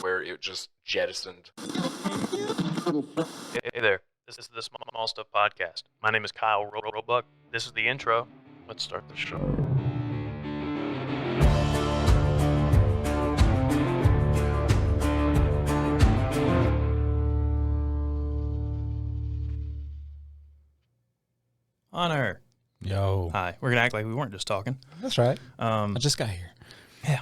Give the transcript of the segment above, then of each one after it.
Where it just jettisoned. Hey there, this is the Small Stuff Podcast. My name is Kyle Roebuck. This is the intro. Let's start the show. Honor. Yo. Hi. We're going to act like we weren't just talking. That's right. I just got here. Yeah.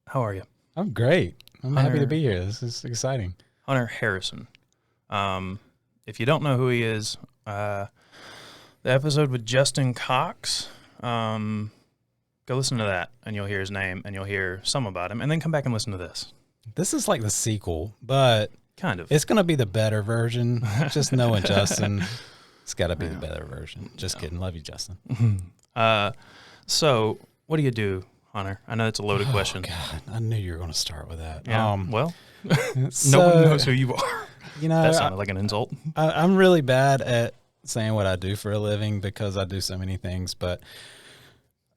How are you? I'm great. I'm Hunter- happy to be here. This is exciting. Hunter Harrison. If you don't know who he is, the episode with Justin Cox, go listen to that, and you'll hear his name, and you'll hear some about him, and then come back and listen to this. This is like the sequel, but Kind of. it's going to be the better version. Just knowing Justin, it's got to be the better version. Just kidding. Love you, Justin. So, what do you do, Hunter? I know it's a loaded question. God, I knew you were going to start with that. Yeah. Well, so, no one knows who you are. You know, That sounded like an insult. I'm really bad at saying what I do for a living because I do so many things. But,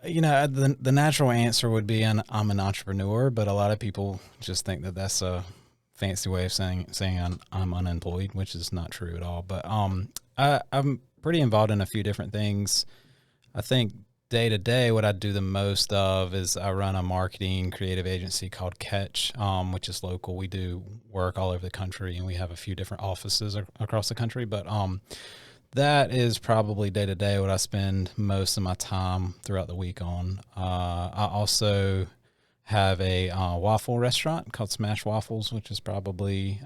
you know, the natural answer would be I'm an entrepreneur, but a lot of people just think that that's a fancy way of saying I'm unemployed, which is not true at all. But I'm pretty involved in a few different things. I think day to day, what I do the most of is I run a marketing creative agency called Catch, which is local. We do work all over the country, and we have a few different offices across the country. But that is probably day to day what I spend most of my time throughout the week on. I also have a waffle restaurant called Smash Waffles, which is probably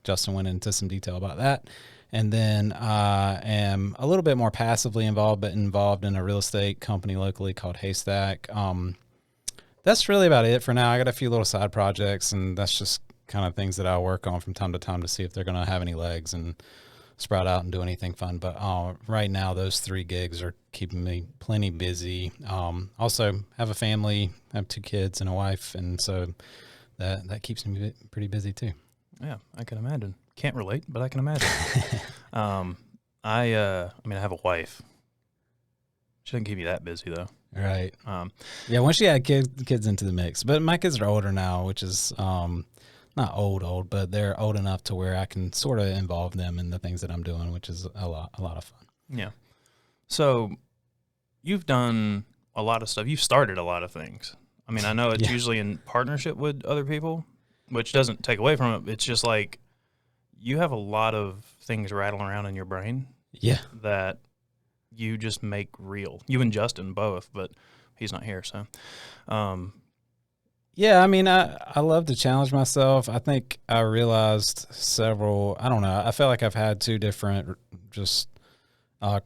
Justin went into some detail about that. And then I am a little bit more passively involved, but involved in a real estate company locally called Haystack. That's really about it for now. I got a few little side projects, and that's just kind of things that I work on from time to time to see if they're going to have any legs and sprout out and do anything fun. But right now, those 3 gigs are keeping me plenty busy. Also have a family, have 2 kids and a wife, and so that keeps me pretty busy too. Yeah, I can imagine. Can't relate, but I can imagine. I have a wife. She doesn't keep you that busy though. Right. Yeah, once you add kids into the mix, but my kids are older now, which is not old, but they're old enough to where I can sort of involve them in the things that I'm doing, which is a lot of fun. Yeah. So you've done a lot of stuff. You've started a lot of things. I mean, I know it's usually in partnership with other people, which doesn't take away from it. It's just like you have a lot of things rattling around in your brain. Yeah. That you just make real. You and Justin both, but he's not here, so. Yeah, I mean, I love to challenge myself. I think I realized I feel like I've had 2 different just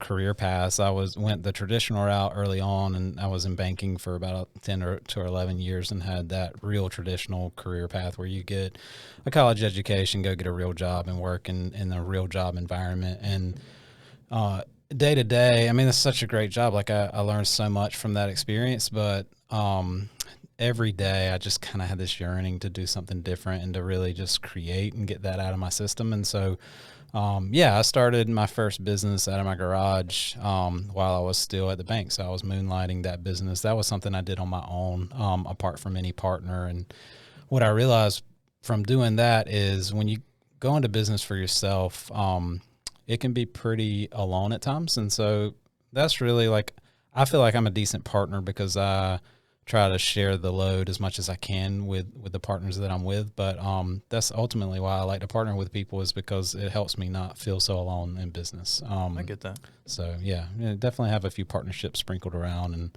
career paths. I went the traditional route early on, and I was in banking for about 10 or 11 years and had that real traditional career path where you get a college education, go get a real job and work in a real job environment. And day to day, I mean, it's such a great job. Like I learned so much from that experience, but every day I just kind of had this yearning to do something different and to really just create and get that out of my system. And so I started my first business out of my garage while I was still at the bank. So I was moonlighting that business. That was something I did on my own, apart from any partner. And what I realized from doing that is when you go into business for yourself, it can be pretty alone at times. And so that's really I feel like I'm a decent partner because I try to share the load as much as I can with the partners that I'm with. But that's ultimately why I like to partner with people, is because it helps me not feel so alone in business. I get that. So yeah, definitely have a few partnerships sprinkled around, and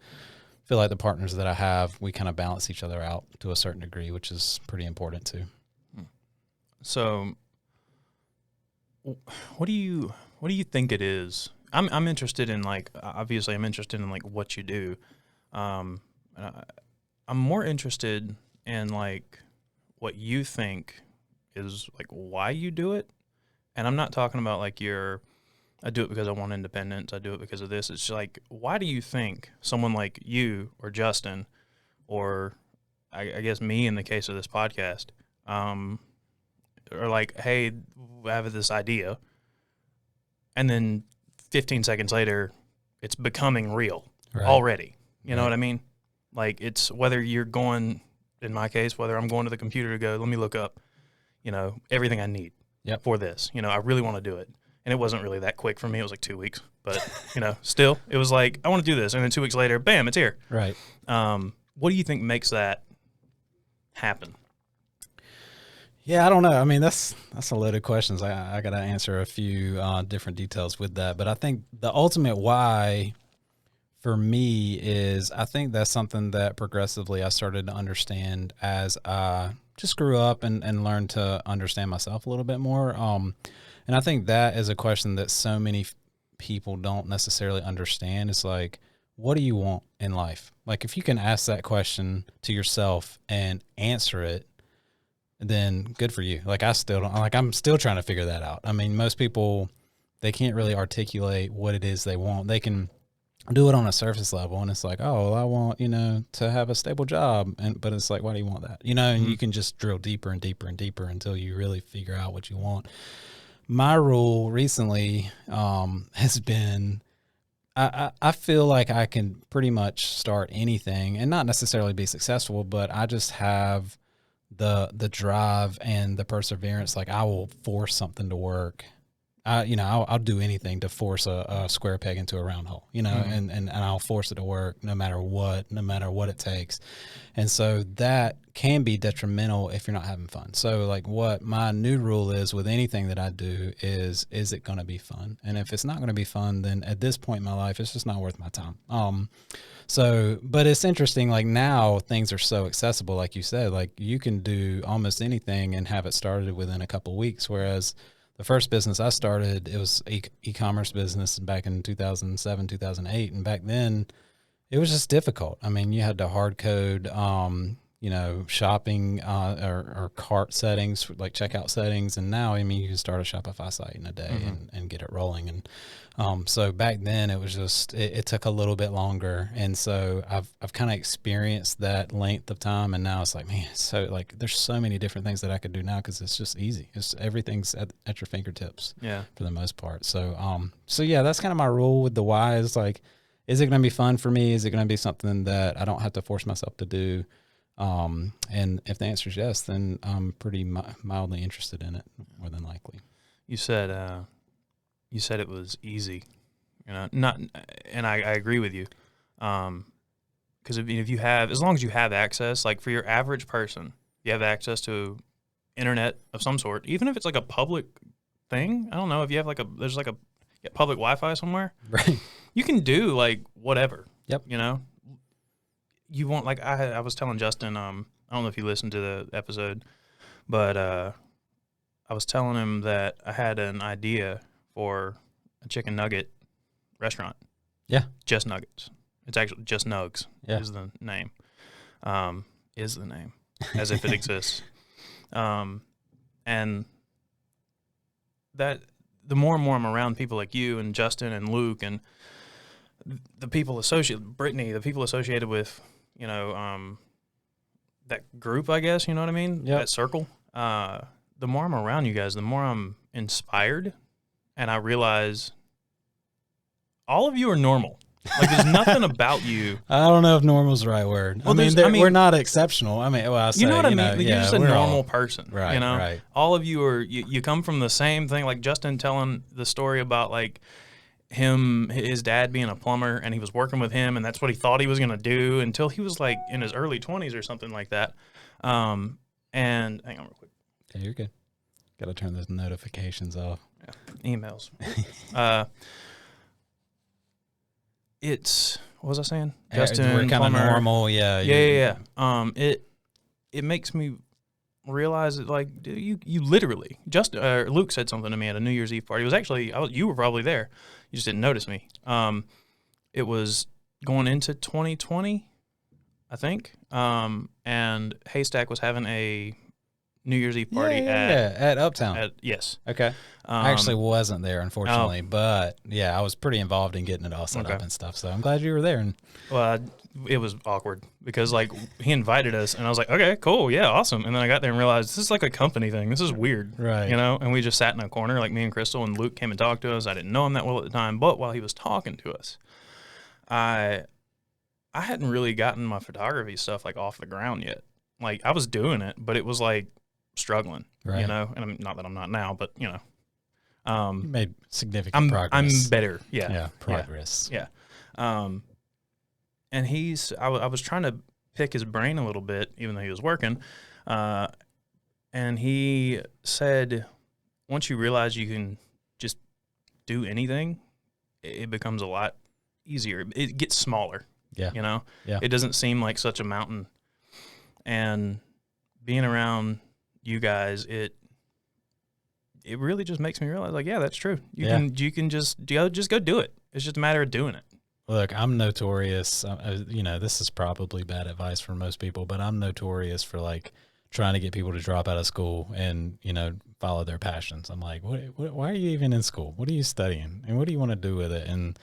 feel like the partners that I have, we kind of balance each other out to a certain degree, which is pretty important too. So what do you think it is? I'm interested in obviously I'm interested in what you do. I'm more interested in what you think is why you do it. And I'm not talking about I do it because I want independence. I do it because of this. It's why do you think someone like you or Justin, or I guess me in the case of this podcast, are hey, I have this idea. And then 15 seconds later, it's becoming real already. You know what I mean? Like it's whether you're going, in my case, whether I'm going to the computer to go, let me look up, everything I need for this. I really want to do it. And it wasn't really that quick for me. It was like 2 weeks. But, still, it was like, I want to do this. And then 2 weeks later, bam, it's here. Right. What do you think makes that happen? Yeah, I don't know. I mean, that's a load of questions. I got to answer a few different details with that. But I think the ultimate why for me is I think that's something that progressively I started to understand as I just grew up and learned to understand myself a little bit more. And I think that is a question that so many people don't necessarily understand. It's like, what do you want in life? Like, if you can ask that question to yourself and answer it, then good for you. Like, I'm still trying to figure that out. I mean, most people, they can't really articulate what it is they want. They can do it on a surface level, and it's like, oh, well, I want, to have a stable job. But it's like, why do you want that? And you can just drill deeper and deeper and deeper until you really figure out what you want. My rule recently has been, I feel like I can pretty much start anything and not necessarily be successful, but I just have the drive and the perseverance. Like, I will force something to work. I'll do anything to force a square peg into a round hole, and I'll force it to work no matter what it takes. And so that can be detrimental if you're not having fun. So like what my new rule is with anything that I do is it going to be fun? And if it's not going to be fun, then at this point in my life, it's just not worth my time. But it's interesting, like now things are so accessible, like you said, like you can do almost anything and have it started within a couple of weeks. Whereas the first business I started, it was e-commerce business back in 2007, 2008. And back then it was just difficult. I mean, you had to hard code, shopping or cart settings, like checkout settings. And now, I mean, you can start a Shopify site in a day and get it rolling. And so back then it was just, it took a little bit longer. And so I've kind of experienced that length of time. And now it's like, man, so like there's so many different things that I could do now because it's just easy. Everything's at your fingertips for the most part. So yeah, that's kind of my rule with the why is like, is it going to be fun for me? Is it going to be something that I don't have to force myself to do? And if the answer is yes, then I'm pretty mildly interested in it, more than likely. You said it was easy, not, and I agree with you. Because if you have, as long as you have access, like for your average person, you have access to internet of some sort, even if it's like a public thing. I don't know if you have there's a public Wi-Fi somewhere, right? You can do like whatever. Yep. You won't, like I was telling Justin, I don't know if you listened to the episode, but I was telling him that I had an idea for a chicken nugget restaurant. Yeah. Just Nuggets. It's actually Just Nugs is the name. As if it exists. And that the more and more I'm around people like you and Justin and Luke and the people Brittany, the people associated with, that group, I guess, you know what I mean? Yep. That circle. The more I'm around you guys, the more I'm inspired, and I realize all of you are normal. Like, there's nothing about you. I don't know if normal is the right word. Well, we're not exceptional. I mean, well, I say, you know what I mean? You're just a normal person. Right, right. All of you are, you come from the same thing. Like Justin telling the story about like his dad being a plumber, and he was working with him, and that's what he thought he was going to do until he was like in his early 20s or something like that. And hang on real quick. Yeah, you're good. Got to turn those notifications off. Yeah, emails. It's, what was I saying? Justin, we're kind of normal. Yeah. It makes me realize that, like, you literally, Luke said something to me at a New Year's Eve party. It was actually, you were probably there. You just didn't notice me. It was going into 2020, I think. And Haystack was having a New Year's Eve party at Uptown. Yes. Okay. I actually wasn't there, unfortunately, but yeah, I was pretty involved in getting it all set up and stuff. So I'm glad you were there. And well, it was awkward because like he invited us, and I was like, okay, cool, yeah, awesome. And then I got there and realized this is like a company thing. This is weird, right? And we just sat in a corner, like me and Crystal, and Luke came and talked to us. I didn't know him that well at the time, but while he was talking to us, I hadn't really gotten my photography stuff like off the ground yet. Like I was doing it, but it was like struggling, Right. you know. And not that I'm not now, but you know, You made significant I'm progress. better. Yeah. Yeah, progress. Yeah. And I was trying to pick his brain a little bit, even though he was working. And he said, once you realize you can just do anything, it becomes a lot easier. It gets smaller. Yeah. You know? Yeah. It doesn't seem like such a mountain. And being around you guys, it really just makes me realize, like, yeah, that's true. You can just go do it. It's just a matter of doing it. Look, I'm notorious. You know, this is probably bad advice for most people, but I'm notorious for like trying to get people to drop out of school and, you know, follow their passions. I'm like, why are you even in school? What are you studying? And what do you want to do with it? And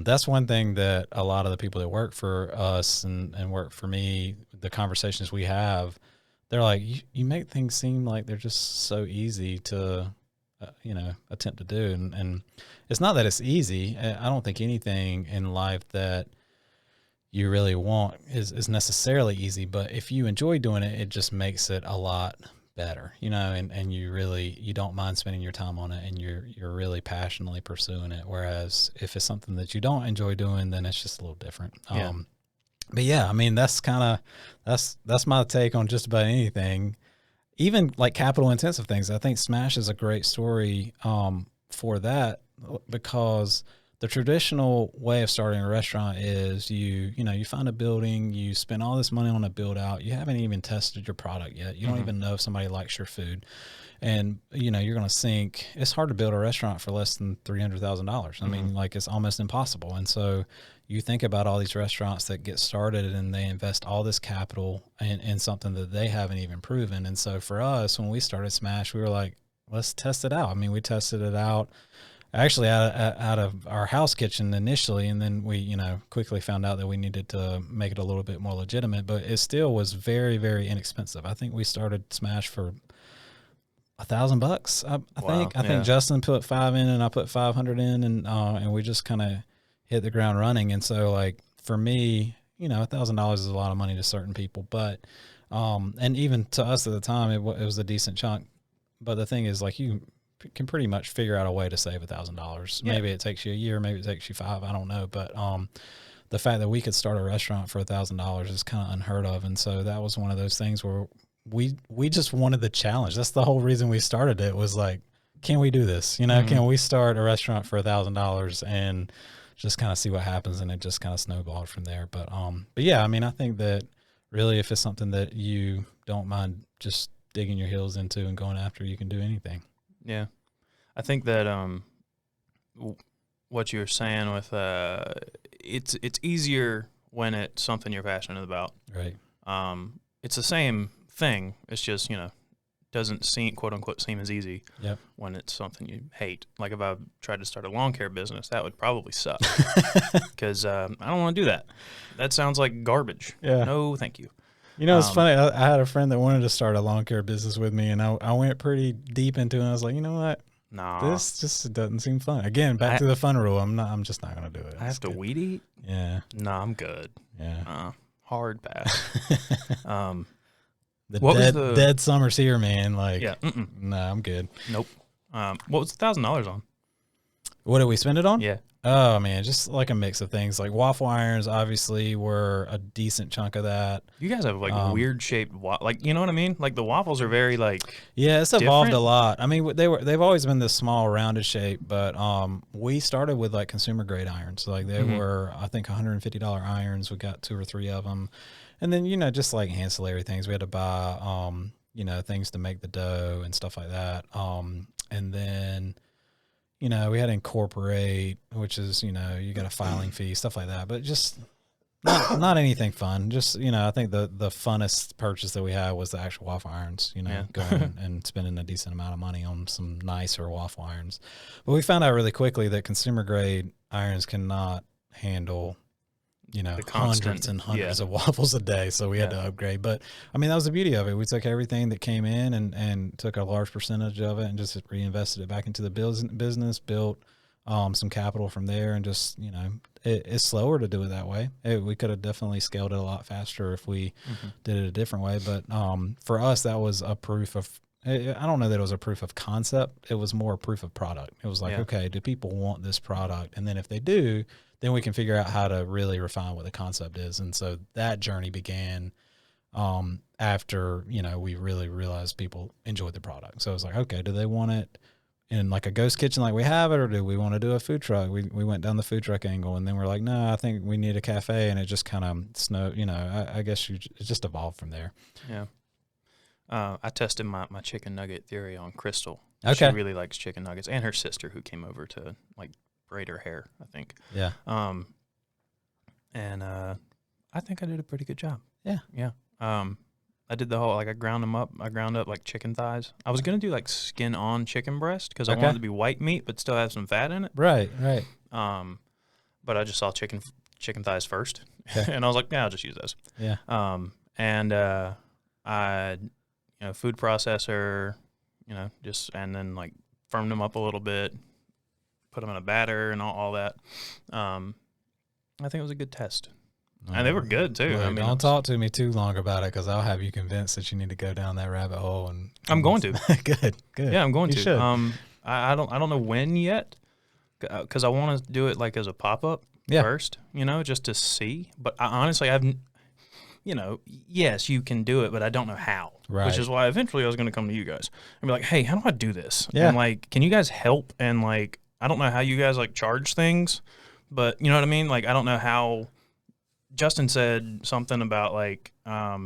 that's one thing that a lot of the people that work for us and work for me, the conversations we have, they're like, you make things seem like they're just so easy to, you know, attempt to do. And it's not that it's easy. I don't think anything in life that you really want is necessarily easy, but if you enjoy doing it, it just makes it a lot better, you know, and you don't mind spending your time on it, and you're really passionately pursuing it. Whereas if it's something that you don't enjoy doing, then it's just a little different. Yeah. But yeah, I mean, that's my take on just about anything, even like capital intensive things. I think Smash is a great story for that, because the traditional way of starting a restaurant is you find a building, you spend all this money on a build out. You haven't even tested your product yet. You don't even know if somebody likes your food. And, you know, you're going to sink. It's hard to build a restaurant for less than $300,000. I mean, like, it's almost impossible. And so you think about all these restaurants that get started and they invest all this capital in something that they haven't even proven. And so for us, when we started Smash, we were like, let's test it out. I mean, we tested it out actually out of our house kitchen initially, and then we, you know, quickly found out that we needed to make it a little bit more legitimate, but it still was very, very inexpensive. I think we started Smash for $1,000. I think Justin put 5 in and I put 500 in, and we just kind of hit the ground running. And so, like, for me, you know, $1,000 is a lot of money to certain people, but and even to us at the time, it was a decent chunk. But the thing is, like, you can pretty much figure out a way to save $1,000. Maybe it takes you a year, maybe it takes you 5, I don't know. But the fact that we could start a restaurant for $1,000 is kind of unheard of. And so that was one of those things where we just wanted the challenge. That's the whole reason we started it, was like, can we do this? You know, can we start a restaurant for $1,000 and just kind of see what happens? And it just kind of snowballed from there. But yeah, I mean, I think that really, if it's something that you don't mind just digging your heels into and going after, you can do anything. Yeah. I think that what you're saying with it's easier when it's something you're passionate about. Right. It's the same thing. It's just, you know, doesn't seem, quote unquote, seem as easy when it's something you hate. Like if I tried to start a lawn care business, that would probably suck, because I don't want to do that. That sounds like garbage. Yeah. No, thank you. You know, it's funny. I had a friend that wanted to start a lawn care business with me, and I went pretty deep into it. And I was like, you know what? Nah, this just doesn't seem fun. Again, back to the fun rule. I'm just not going to do it. I have to weed eat? Yeah. No, I'm good. Yeah. Hard pass. The dead summer's here, man. Like, yeah. No, I'm good. Nope. What was $1,000 on? What did we spend it on? Yeah. Oh man, just like a mix of things. Like waffle irons, obviously, were a decent chunk of that. You guys have like weird shaped, like, you know what I mean? Like the waffles are very like. Yeah, it's evolved a lot. I mean, they've always been this small, rounded shape, but we started with like consumer grade irons. Like they were, I think, $150 irons. We got 2 or 3 of them, and then, you know, just like ancillary things. We had to buy, you know, things to make the dough and stuff like that. And then, you know, we had to incorporate, which is, you know, you got a filing fee, stuff like that, but just not anything fun. Just, you know, I think the funnest purchase that we had was the actual waffle irons, you know, going and spending a decent amount of money on some nicer waffle irons. But we found out really quickly that consumer grade irons cannot handle, you know, hundreds and hundreds of waffles a day. So we had to upgrade. But I mean, that was the beauty of it. We took everything that came in and took a large percentage of it and just reinvested it back into the business, built some capital from there, and just, it's slower to do it that way. We could have definitely scaled it a lot faster if we did it a different way. But for us, that was a proof of, I don't know that it was a proof of concept. It was more a proof of product. It was like, okay, do people want this product? And then if they do, then we can figure out how to really refine what the concept is. And so that journey began after, we really realized people enjoyed the product. So it was like, okay, do they want it in like a ghost kitchen like we have it, or do we want to do a food truck? We went down the food truck angle, and then we're like, no, I think we need a cafe. And it just kind of snowed, I guess it just evolved from there. Yeah. I tested my chicken nugget theory on Crystal. Okay. She really likes chicken nuggets, and her sister who came over to like braid her hair, I think. Yeah. And I think I did a pretty good job. Yeah. Yeah. I did the whole, like, I ground them up. I ground up like chicken thighs. I was going to do like skin on chicken breast because I wanted it to be white meat but still have some fat in it. Right. But I just saw chicken thighs first. Okay. And I was like, yeah, I'll just use those. Yeah. And I, food processor, and then like firmed them up a little bit, put them in a batter and all that. I think it was a good test. And they were good too. Look, don't talk to me too long about it, because I'll have you convinced that you need to go down that rabbit hole. And I'm going to. Good. Yeah, I'm going You to. should. I don't know when yet, because I want to do it like as a pop up first, just to see. But honestly, yes, you can do it, but I don't know how. Right. Which is why eventually I was going to come to you guys and be like, hey, how do I do this? Yeah. And like, can you guys help? And like, I don't know how you guys like charge things, but you know what I mean? Like, I don't know how. Justin said something about like, I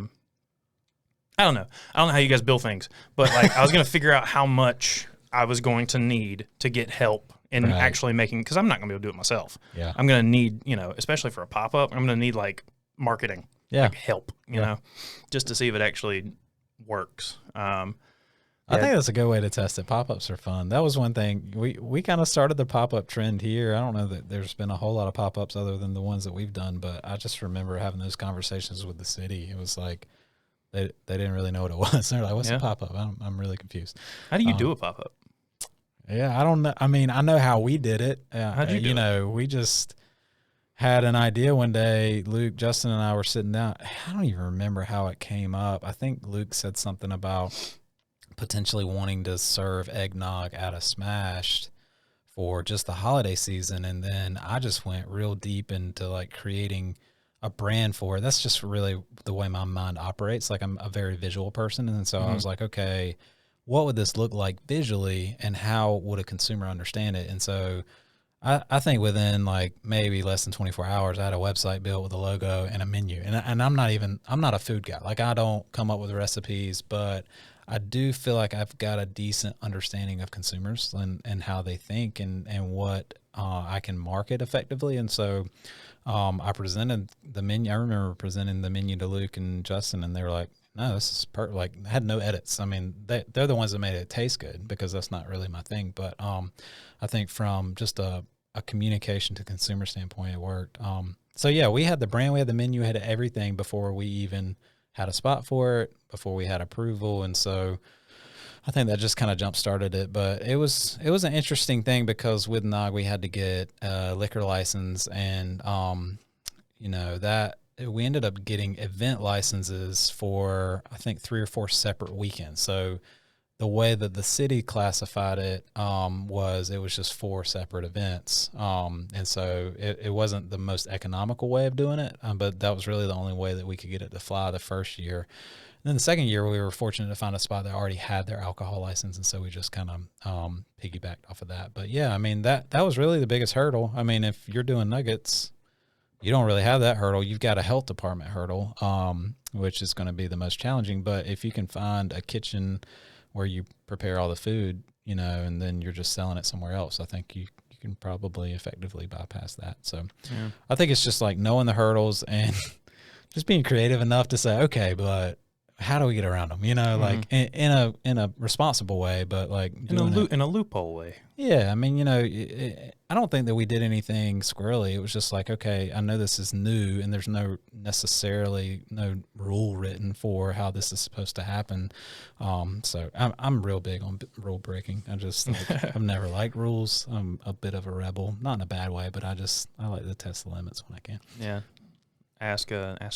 don't know how you guys bill things, but like I was going to figure out how much I was going to need to get help in actually making, because I'm not going to be able to do it myself. Yeah. I'm going to need, especially for a pop-up, I'm going to need like marketing, like help, you know, just to see if it actually works. I think that's a good way to test it. Pop-ups are fun. That was one thing. We kind of started the pop-up trend here. I don't know that there's been a whole lot of pop-ups other than the ones that we've done, but I just remember having those conversations with the city. It was like they didn't really know what it was. They're like, what's a pop-up? I'm really confused. How do you do a pop-up? Yeah, I don't know. I mean, I know how we did it. How'd you do it? We just had an idea one day. Luke, Justin, and I were sitting down. I don't even remember how it came up. I think Luke said something about potentially wanting to serve eggnog at a Smashed for just the holiday season. And then I just went real deep into like creating a brand for it. That's just really the way my mind operates. Like, I'm a very visual person. And so I was like, okay, what would this look like visually, and how would a consumer understand it? And so I think within like maybe less than 24 hours, I had a website built with a logo and a menu. And I'm not a food guy. Like, I don't come up with recipes, but I do feel like I've got a decent understanding of consumers and how they think and what I can market effectively. And so I presented the menu. I remember presenting the menu to Luke and Justin, and they were like, no, this is perfect. Like, I had no edits. I mean, they're the ones that made it taste good, because that's not really my thing. But I think from just a communication to consumer standpoint, it worked. So yeah, we had the brand, we had the menu, we had everything before we even had a spot for it, before we had approval. And so I think that just kind of jump started it. But it was an interesting thing, because with NOG we had to get a liquor license, and that we ended up getting event licenses for, I think, 3 or 4 separate weekends. So the way that the city classified it was just 4 separate events. And so it wasn't the most economical way of doing it, but that was really the only way that we could get it to fly the first year. And then the second year, we were fortunate to find a spot that already had their alcohol license, and so we just kind of piggybacked off of that. But yeah, I mean, that was really the biggest hurdle. I mean, if you're doing nuggets, you don't really have that hurdle. You've got a health department hurdle, which is going to be the most challenging. But if you can find a kitchen where you prepare all the food, and then you're just selling it somewhere else, I think you can probably effectively bypass that. So yeah. I think it's just like knowing the hurdles and just being creative enough to say, okay, but how do we get around them? You know, like in a responsible way, but like in a loophole way. Yeah, I mean, you know, I don't think that we did anything squirrely. It was just like, okay, I know this is new, and there's no rule written for how this is supposed to happen. So I'm real big on rule breaking. I just I've never liked rules. I'm a bit of a rebel, not in a bad way, but I like to test the limits when I can. Yeah. Ask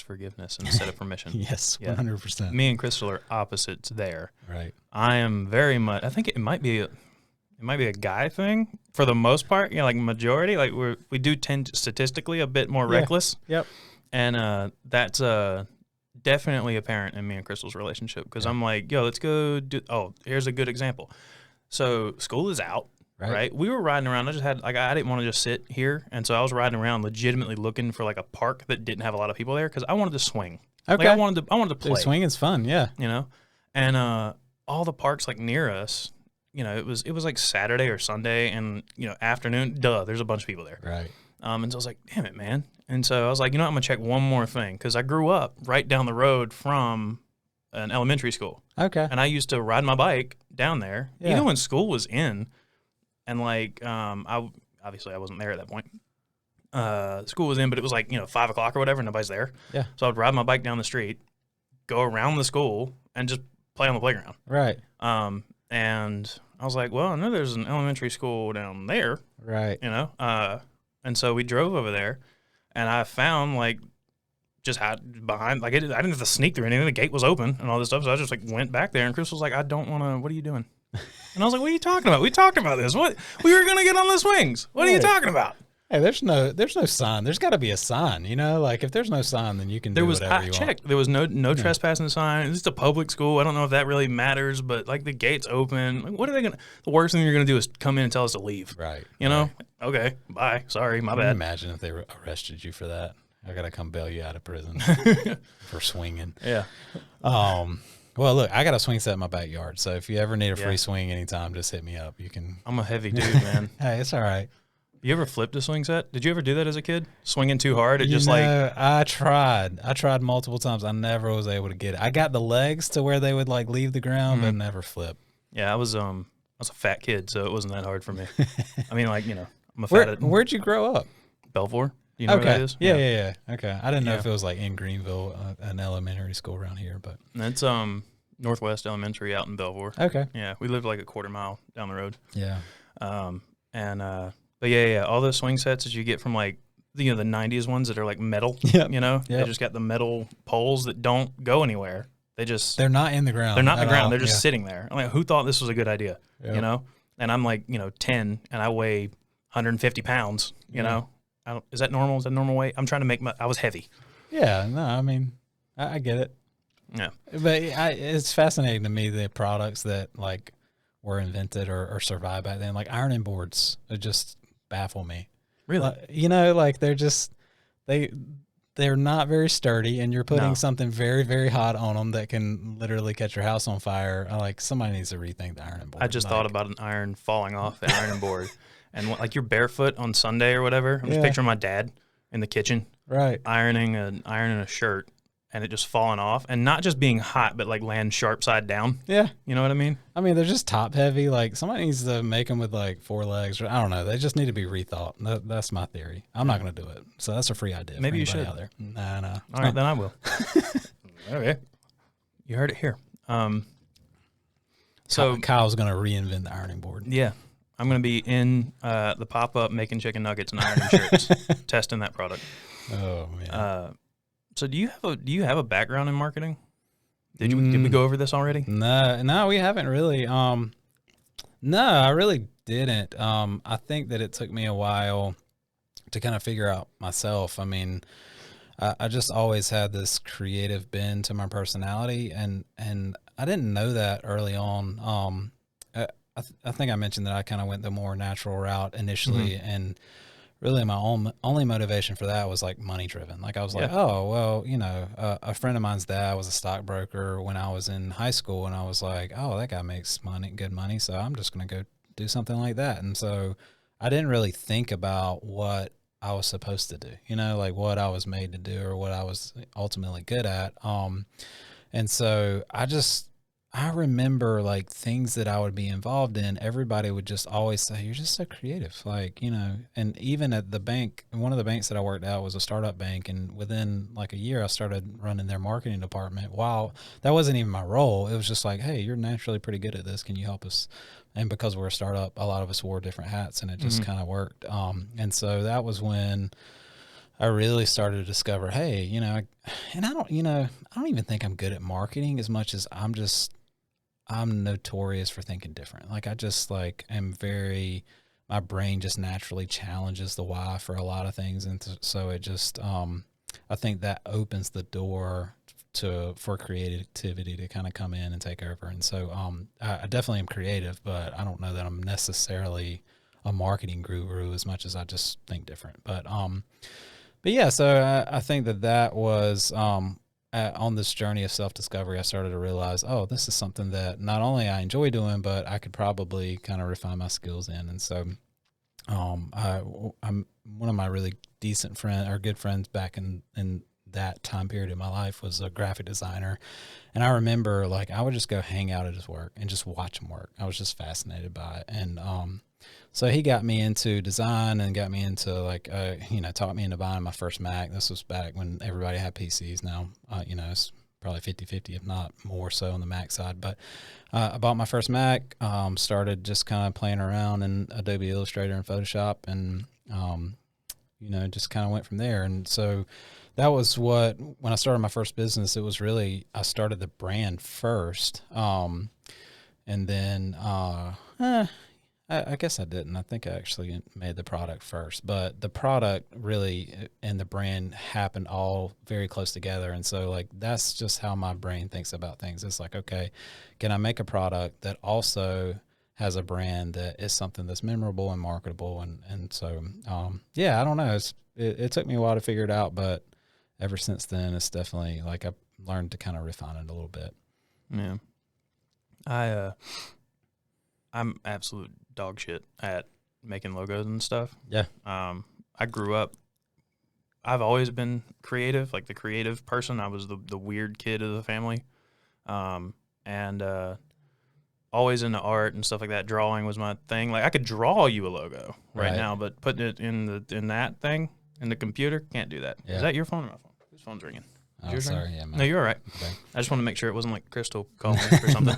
forgiveness instead of permission. Yes, 100%. Me and Crystal are opposites there. Right. I am very much. I think it might be a guy thing for the most part. You know, like majority. Like we do tend statistically a bit more reckless. Yep. And that's definitely apparent in me and Crystal's relationship because I'm like, yo, let's go do. Oh, here's a good example. So school is out. Right. We were riding around. I didn't want to just sit here. And so I was riding around legitimately looking for like a park that didn't have a lot of people there because I wanted to swing. Okay. Like I wanted to play. Dude, swinging's fun. Yeah. You know? And all the parks like near us, you know, it was like Saturday or Sunday and, you know, afternoon, there's a bunch of people there. Right. And so I was like, damn it, man. And so I was like, you know what, I'm going to check one more thing because I grew up right down the road from an elementary school. Okay. And I used to ride my bike down there, Yeah. even when school was in. And like, I wasn't there at that point. School was in, but it was like, you know, 5 o'clock or whatever. Nobody's there. Yeah. So I'd ride my bike down the street, go around the school, and just play on the playground. Right. And I was like, well, I know there's an elementary school down there. Right. You know. And so we drove over there, and I found like just behind, like I didn't have to sneak through anything. The gate was open and all this stuff. So I just like went back there, and Chris was like, I don't want to. What are you doing? And I was like, what are you talking about? We talked about this. What? We were going to get on the swings. What are you talking about? Hey, there's no sign. There's got to be a sign, you know? Like, if there's no sign, then you can do whatever you want. There was no trespassing sign. It's just a public school. I don't know if that really matters, but, like, the gate's open. Like, what are they going to – the worst thing you're going to do is come in and tell us to leave. Right. You know? Right. Okay, bye. Sorry, my bad. Imagine if they arrested you for that. I got to come bail you out of prison for swinging. Yeah. Well, look, I got a swing set in my backyard, so if you ever need a free swing anytime, just hit me up. You can. I'm a heavy dude, man. Hey, it's all right. You ever flipped a swing set? Did you ever do that as a kid? Swinging too hard? I tried multiple times. I never was able to get it. I got the legs to where they would like leave the ground, but never flip. Yeah, I was a fat kid, so it wasn't that hard for me. I mean, like, you know, I'm a fat. Where'd you grow up? Belvoir. Do you know where that is? Yeah. Okay. I didn't know if it was like in Greenville, an elementary school around here, but that's Northwest Elementary out in Belvoir. Okay. Yeah, we lived like a quarter mile down the road. Yeah. But yeah, all those swing sets that you get from like the 90s ones that are like metal. Yep. You know, Yep. They just got the metal poles that don't go anywhere. They're not in the ground. They're not in the ground. All. They're just sitting there. I'm like, who thought this was a good idea? Yep. You know, and I'm like, 10 and I weigh 150 pounds. You know, is that normal? Is that normal weight? I'm trying to make I was heavy. Yeah. No, I mean, I get it. Yeah. But it's fascinating to me the products that like were invented or survived back then. Like ironing boards, it just baffle me. Really? Like they're just they're not very sturdy, and you're putting something very, very hot on them that can literally catch your house on fire. Like somebody needs to rethink the ironing board. I just thought about an iron falling off the ironing board, and like you're barefoot on Sunday or whatever. I'm just picturing my dad in the kitchen, right, ironing a shirt. And it just falling off, and not just being hot, but like land sharp side down. Yeah. You know what I mean? I mean, they're just top heavy. Like somebody needs to make them with like 4 legs, or I don't know. They just need to be rethought. That's my theory. I'm not going to do it. So that's a free idea. Maybe you should. Out there. Nah. All right, then I will. Okay. You heard it here. So Kyle's going to reinvent the ironing board. Yeah. I'm going to be in the pop-up making chicken nuggets and ironing shirts, testing that product. Oh, man. So do you have a background in marketing? Did we go over this already? No, we haven't really. No, I really didn't. I think that it took me a while to kind of figure out myself. I mean, I just always had this creative bend to my personality, and I didn't know that early on. I think I mentioned that I kind of went the more natural route initially, and really my only motivation for that was like money driven. Like I was like, oh, well, a friend of mine's dad was a stockbroker when I was in high school, and I was like, oh, that guy makes good money. So I'm just going to go do something like that. And so I didn't really think about what I was supposed to do, like what I was made to do or what I was ultimately good at. And so I remember like things that I would be involved in. Everybody would just always say, "You're just so creative." Like, and even at the bank, one of the banks that I worked at was a startup bank. And within like a year, I started running their marketing department. While that wasn't even my role, it was just like, "Hey, you're naturally pretty good at this. Can you help us?" And because we're a startup, a lot of us wore different hats and it just kind of worked. And so that was when I really started to discover, hey, and I don't even think I'm good at marketing as much as I'm notorious for thinking different. Like I just like am my brain just naturally challenges the why for a lot of things. And so it just, I think that opens the door for creativity to kind of come in and take over. And so, I definitely am creative, but I don't know that I'm necessarily a marketing guru as much as I just think different. But yeah, so I think that was, on this journey of self-discovery, I started to realize, oh, this is something that not only I enjoy doing, but I could probably kind of refine my skills in. And so, I'm one of my really decent good friends back in that time period in my life was a graphic designer. And I remember like, I would just go hang out at his work and just watch him work. I was just fascinated by it. And, so he got me into design and got me into like, taught me into buying my first Mac. This was back when everybody had PCs. Now, it's probably 50-50, if not more so on the Mac side. But I bought my first Mac, started just kind of playing around in Adobe Illustrator and Photoshop and, just kind of went from there. And so that was when I started my first business, it was really, I started the brand first. And then, I guess I didn't. I think I actually made the product first, but the product really and the brand happened all very close together. And so like, that's just how my brain thinks about things. It's like, okay, can I make a product that also has a brand that is something that's memorable and marketable? And so, I don't know. It took me a while to figure it out, but ever since then, it's definitely like I've learned to kind of refine it a little bit. Yeah. I'm absolute dog shit at making logos and stuff. Yeah. I grew up, I've always been creative, like the creative person. I was the weird kid of the family. And always into art and stuff like that. Drawing was my thing. Like I could draw you a logo right now, but putting it in that thing in the computer, can't do that. Yeah. Is that your phone or my phone? Whose phone's ringing? Oh, sorry. Ringing? Yeah, no, you're all right. Okay. I just want to make sure it wasn't like Crystal calling or something.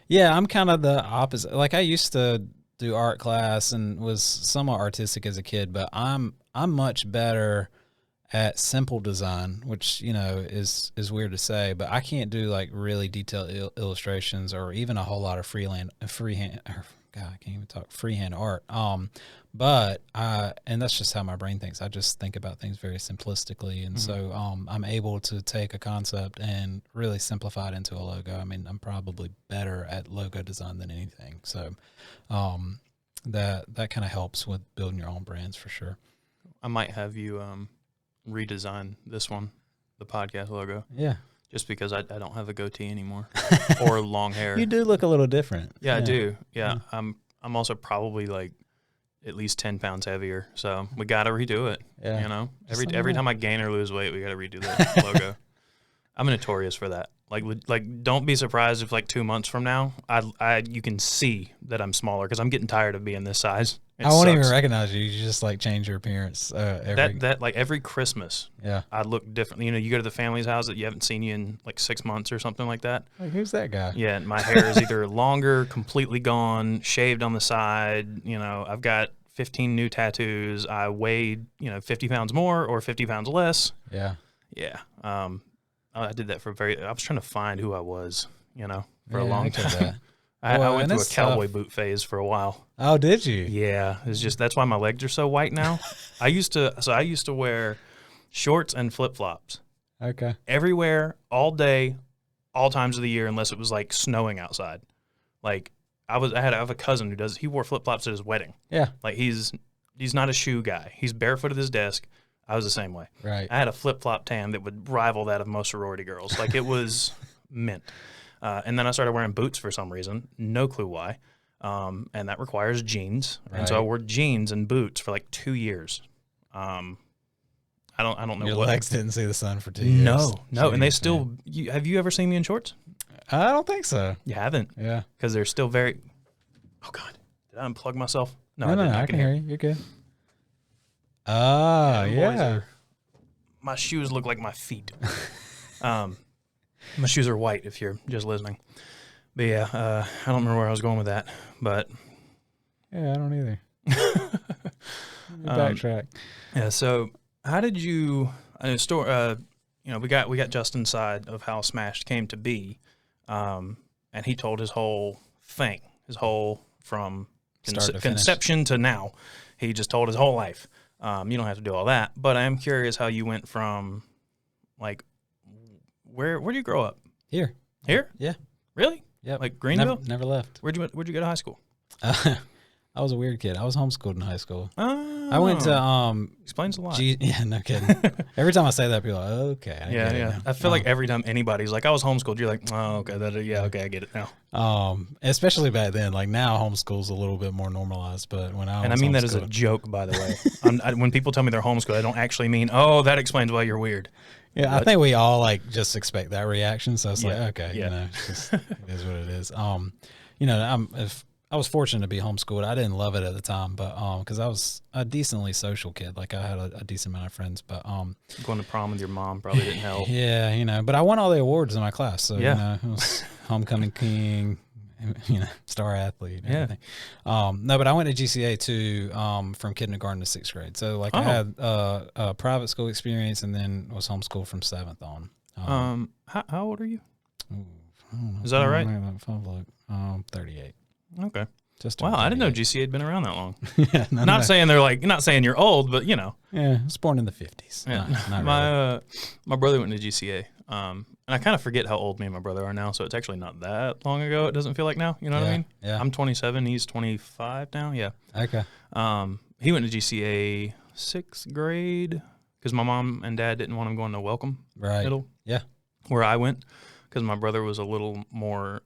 Yeah, I'm kind of the opposite. Like I used to do art class and was somewhat artistic as a kid, but I'm much better at simple design, which, is weird to say, but I can't do like really detailed illustrations or even a whole lot of freehand art. And that's just how my brain thinks. I just think about things very simplistically. And so, I'm able to take a concept and really simplify it into a logo. I mean, I'm probably better at logo design than anything. So, that kind of helps with building your own brands for sure. I might have you, redesign this one, the podcast logo. Yeah. Just because I don't have a goatee anymore or long hair. You do look a little different. Yeah, I do. Yeah. I'm also probably like at least 10 pounds heavier. So we got to redo it. Yeah. Every time I gain or lose weight, we got to redo the logo. I'm notorious for that. Like don't be surprised if like 2 months from now, you can see that I'm smaller because I'm getting tired of being this size. I won't even recognize you. You just like change your appearance. Every Christmas. Yeah. I look different. You go to the family's house that you haven't seen you in like 6 months or something like that. Like, who's that guy? Yeah. And my hair is either longer, completely gone, shaved on the side. I've got 15 new tattoos. I weighed, 50 pounds more or 50 pounds less. Yeah. Yeah. I did that I was trying to find who I was, for a long time. I went through a cowboy boot phase for a while. Oh, did you? Yeah. It's just, that's why my legs are so white now. I used to wear shorts and flip-flops. Okay. Everywhere, all day, all times of the year, unless it was like snowing outside. Like I have a cousin he wore flip-flops at his wedding. Yeah. Like he's not a shoe guy. He's barefoot at his desk. I was the same way. Right. I had a flip-flop tan that would rival that of most sorority girls. Like it was mint. And then I started wearing boots for some reason. No clue why. And that requires jeans. Right. And so I wore jeans and boots for like 2 years. I I don't know Your what. legs didn't see the sun for 2 years. No, and they Jeez, still. man. Have you ever seen me in shorts? I don't think so. You haven't, Yeah. because they're still very. Oh God, did I unplug myself? No, No, I no, didn't. I can hear you. You're good. Ah, Them boys yeah. my shoes look like my feet. My shoes are white. If you're just listening, but yeah, I don't remember where I was going with that, but Yeah, I don't either. Backtrack. yeah. So how did you? We got Justin's side of how Smashed came to be, and he told his whole thing, from Start to finish. conception to now. He just told his whole life. You don't have to do all that, but I am curious how you went from, like, where do you grow up? Here. Here? Yeah. Really? Yep. Like Greenville? Never left. Where'd you go to high school? I was a weird kid. I was homeschooled in high school. Oh, I went to explains a lot. yeah, no kidding. Every time I say that, people are like, okay. I get it Yeah. now. I feel like every time anybody's like, I was homeschooled, you're like, oh, okay, okay, I get it now. Especially back then. Like now, homeschool's a little bit more normalized, but when I was And I mean that as a homeschooled- joke, by the way. When people tell me they're homeschooled, I don't actually mean, oh, that explains why you're weird. yeah, I think we all like just expect that reaction. So it's Yeah, like, okay, yeah. it's just, it is what it is. If I was fortunate to be homeschooled. I didn't love it at the time, but because I was a decently social kid, like I had a decent amount of friends, but Going to prom with your mom probably didn't help. yeah, but I won all the awards in my class, so Yeah. it was homecoming king, star athlete, and Yeah. everything. No, but I went to GCA too, from kindergarten to 6th grade. So like I had a private school experience, and then was homeschooled from 7th on. How old are you? I don't know. Is that all right? If I look, 38. Okay. Just Wow, turned I didn't know 38. GCA had been around that long. Yeah, Not saying not saying you're old, but Yeah, I was born in the 50s. Yeah. Not really. My brother went to GCA. And I kind of forget how old me and my brother are now, so it's actually not that long ago. It doesn't feel like now. You know what I mean? Yeah. I'm 27. He's 25 now. Yeah. Okay. He went to GCA 6th grade because my mom and dad didn't want him going to Welcome Right. Middle. Yeah. Where I went, because my brother was a little more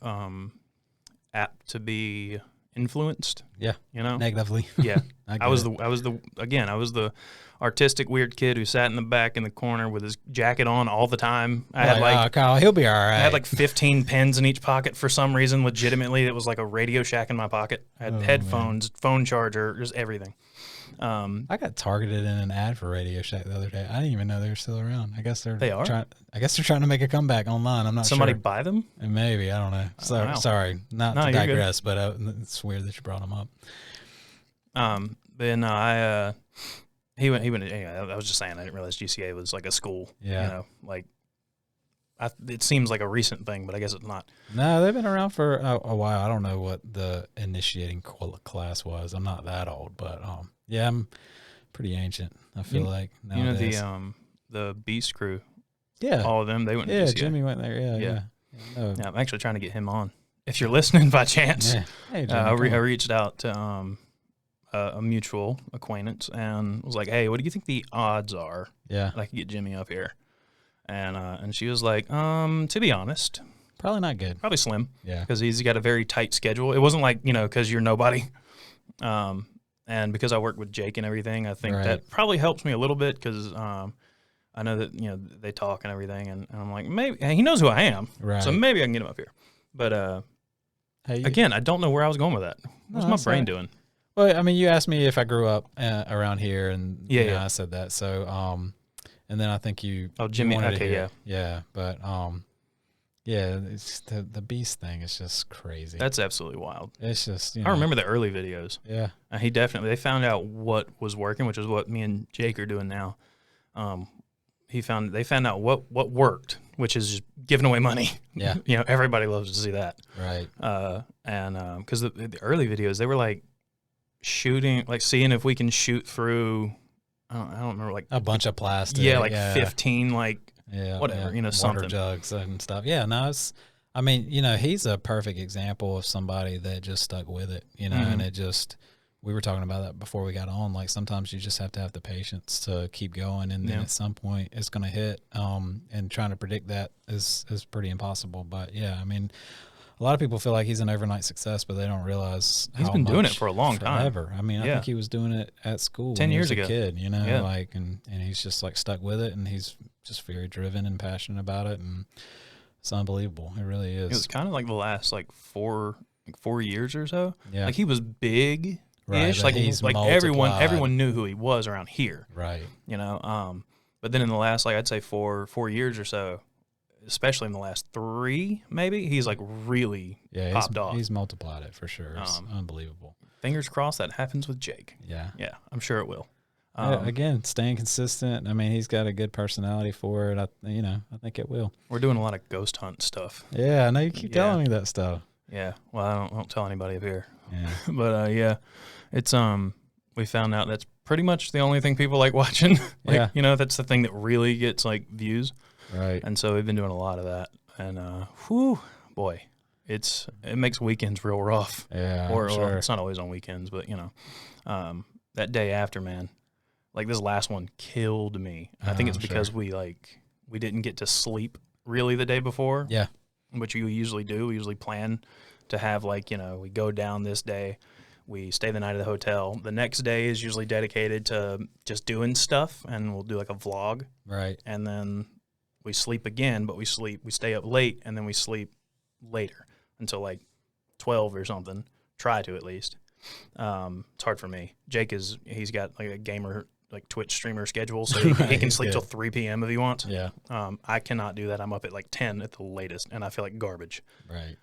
apt to be influenced. Yeah. You know. Negatively. Yeah. I I was the artistic weird kid who sat in the back in the corner with his jacket on all the time. I had Kyle, he'll be all right. I had like 15 pens in each pocket for some reason. Legitimately, it was like a Radio Shack in my pocket. I had headphones, phone charger, just everything. I got targeted in an ad for Radio Shack the other day. I didn't even know they were still around. I guess They are? I guess they're trying to make a comeback online. I'm not Somebody sure. buy them? And maybe, I don't know. So, Wow. Sorry, not No, to you're good. digress, but it's weird that you brought them up. Then he went. I was just saying, I didn't realize GCA was like a school. Yeah. You know, like it seems like a recent thing, but I guess it's not. No, they've been around for a while. I don't know what the initiating class was. I'm not that old, but yeah, I'm pretty ancient. I feel like nowadays. You know the Beast Crew. Yeah. All of them. They went to Yeah, GCA. Jimmy went there. Yeah. Yeah. No. Yeah, I'm actually trying to get him on. If you're listening by chance. Yeah. Hey, Jimmy, I come on. reached out to a mutual acquaintance and was like, "Hey, what do you think the odds are Yeah. that I could get Jimmy up here?" And she was like, "To be honest, Probably not good. probably slim Yeah. because he's got a very tight schedule. It wasn't like because you're nobody, and because I work with Jake and everything, I think Right. that probably helps me a little bit because I know that they talk and everything, and I'm like maybe and he knows who I am, Right. so maybe I can get him up here, but." Hey, Again, I don't know where I was going with that. What's No, my that's brain all right. doing? Well, I mean, you asked me if I grew up around here, and Yeah. I said that. So, and then I think you. Oh, Jimmy. you wanted to Okay, hear- yeah, but yeah, it's the Beast thing is just crazy. That's absolutely wild. It's just I remember the early videos. Yeah, They found out what was working, which is what me and Jake are doing now. They found out what worked, which is just giving away money. Yeah. Everybody loves to see that. right. And because the early videos, they were like shooting, like seeing if we can shoot through. I don't remember, like A bunch of plastic. 15, like Yeah, whatever, water something. jugs and stuff. Yeah, no, it's. I mean, he's a perfect example of somebody that just stuck with it. And it just. We were talking about that before we got on. Like sometimes you just have to have the patience to keep going, and then at some point it's going to hit. And trying to predict that is pretty impossible. But yeah, I mean, a lot of people feel like he's an overnight success, but they don't realize He's how been doing it much for a long time. forever. I mean, I Yeah. think he was doing it at school 10 when years he was ago. a kid, you know, Yeah. like, and he's just like stuck with it, and he's just very driven and passionate about it, and it's unbelievable. It really is. It was kind of like the last like 4 years or so. Yeah. Like he was big Right, ish. but Like he's everyone multiplied. knew who he was around here. Right. You know. But then in the last, like I'd say 4 years or so, especially in the last 3 maybe, he's like really Yeah, popped off. he's multiplied it for sure. It's unbelievable. Fingers crossed that happens with Jake. Yeah. Yeah, I'm sure it will. Yeah, again, staying consistent. I mean, he's got a good personality for it. I think it will. We're doing a lot of ghost hunt stuff. Yeah, I know you keep Yeah. telling me that stuff. Yeah. Well, I don't tell anybody up here. Yeah. But yeah, it's we found out that's pretty much the only thing people like watching. Like, Yeah. you know, that's the thing that really gets like views. Right. And so we've been doing a lot of that. And whew, boy, it makes weekends real rough. Yeah. Or sure. well, it's not always on weekends, but you know, that day after, man, like this last one killed me. I think it's because we didn't get to sleep really the day before. Yeah. Which you usually do. We usually plan to have like, you know, we go down this day, we stay the night at the hotel. The next day is usually dedicated to just doing stuff, and we'll do like a vlog. Right. And then we sleep again, but we stay up late, and then we sleep later until like 12 or something. Try to at least. It's hard for me. Jake he's got like a gamer, like Twitch streamer schedule, so he can He's sleep good. till 3 p.m. if he wants. Yeah. I cannot do that. I'm up at like 10 at the latest, and I feel like garbage. Right.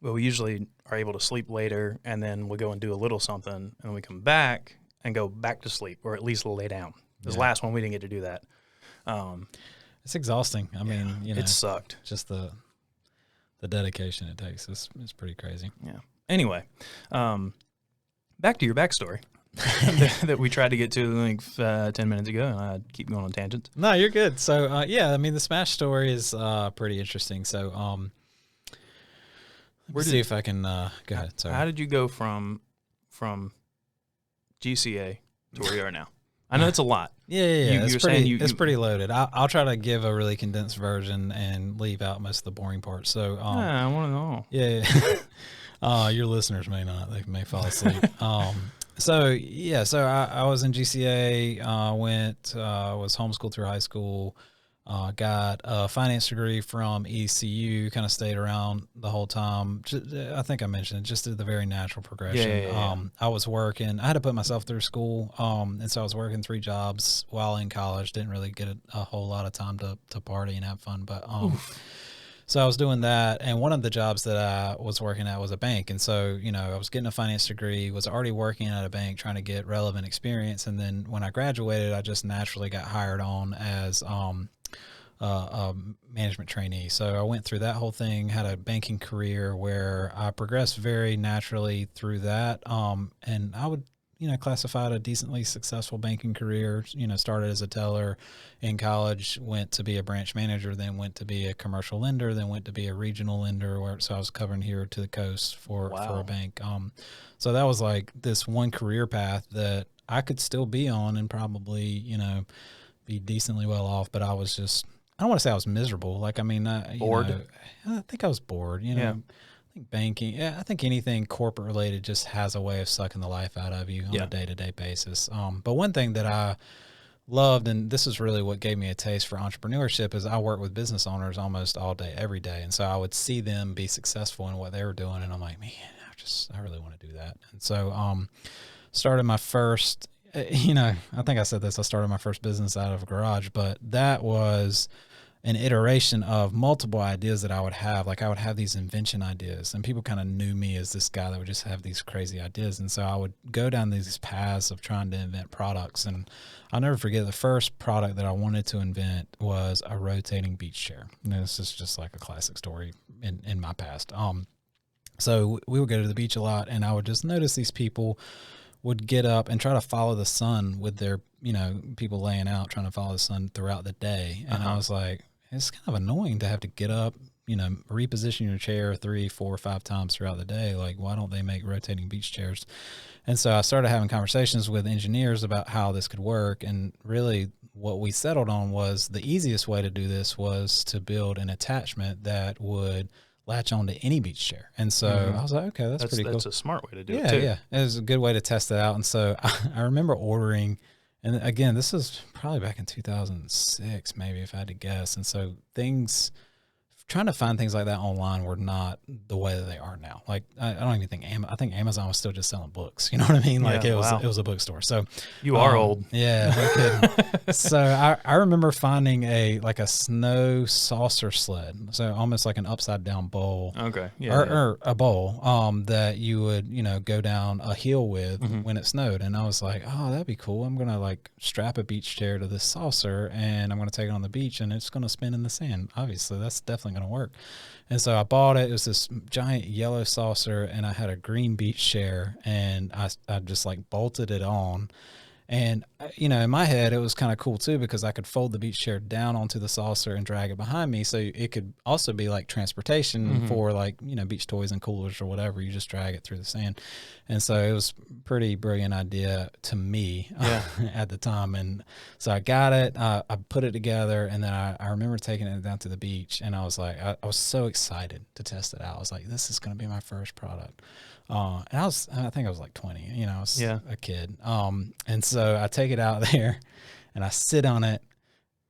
But we usually are able to sleep later, and then we go and do a little something, and then we come back and go back to sleep, or at least lay down. This last one, we didn't get to do that. It's exhausting. I mean, you know, It sucked. just the dedication it takes. It's pretty crazy. Yeah. Anyway, back to your backstory that we tried to get to like 10 minutes ago, and I keep going on tangents. No, you're good. So, yeah, I mean, the Smash story is pretty interesting. So, let's see if I can go ahead. Sorry. How did you go from GCA to where you are now? I know it's a lot. Yeah. You're saying It's pretty loaded. I'll try to give a really condensed version and leave out most of the boring parts. So, I want to know. yeah. Your listeners may not. They may fall asleep. So I was in GCA, was homeschooled through high school, got a finance degree from ECU, kind of stayed around the whole time. I think I mentioned it, just did the very natural progression. Yeah. I was working, I had to put myself through school. And so I was working 3 jobs while in college, didn't really get a whole lot of time to party and have fun, but, so I was doing that, and one of the jobs that I was working at was a bank. And so, you know, I was getting a finance degree, was already working at a bank, trying to get relevant experience. And then when I graduated, I just naturally got hired on as a management trainee. So I went through that whole thing, had a banking career where I progressed very naturally through that. And I would, you know, classified a decently successful banking career. You know, started as a teller in college, went to be a branch manager, then went to be a commercial lender, then went to be a regional lender. So I was covering here to the coast for a bank. So that was like this one career path that I could still be on and probably, you know, be decently well off. But I was just, I don't want to say I was miserable. Like, I mean, Bored? You know, I think I was bored, you know. Yeah. I think banking, I think anything corporate related just has a way of sucking the life out of you on a day-to-day basis. But one thing that I loved, and this is really what gave me a taste for entrepreneurship, is I work with business owners almost all day, every day. And so I would see them be successful in what they were doing. And I'm like, man, I really want to do that. And so, started my first, you know, I think I said this, I started my first business out of a garage, but that was an iteration of multiple ideas that I would have. Like, I would have these invention ideas, and people kind of knew me as this guy that would just have these crazy ideas. And so I would go down these paths of trying to invent products. And I'll never forget, the first product that I wanted to invent was a rotating beach chair. And this is just like a classic story in my past. So we would go to the beach a lot, and I would just notice these people would get up and try to follow the sun with their, you know, people laying out, trying to follow the sun throughout the day. And I was like, it's kind of annoying to have to get up, you know, reposition your chair 3, 4, 5 times throughout the day. Like, why don't they make rotating beach chairs? And so I started having conversations with engineers about how this could work. And really what we settled on was the easiest way to do this was to build an attachment that would latch on to any beach chair. And so I was like, okay, that's pretty cool. That's a smart way to do it Yeah, too. yeah. It was a good way to test it out. And so I remember ordering, and again, this was probably back in 2006, maybe if I had to guess. And so trying to find things like that online were not the way that they are now. Like I don't even think I think Amazon was still just selling books. You know what I mean? Like it was a bookstore. So you are old. Yeah. No kidding. So I remember finding a snow saucer sled. So almost like an upside down bowl. Okay. Yeah. Or a bowl that you would, go down a hill with when it snowed. And I was like, oh, that'd be cool. I'm going to like strap a beach chair to this saucer and I'm going to take it on the beach and it's going to spin in the sand. Obviously, that's definitely going to work. And so I bought it. It was this giant yellow saucer and I had a green beach chair and I just like bolted it on. And, in my head, it was kind of cool, too, because I could fold the beach chair down onto the saucer and drag it behind me. So it could also be like transportation for like, beach toys and coolers or whatever. You just drag it through the sand. And so it was a pretty brilliant idea to me at the time. And so I got it, I put it together, and then I remember taking it down to the beach. And I was like, I was so excited to test it out. I was like, this is going to be my first product. And I think I was like 20, I was a kid. And so I take it out there and I sit on it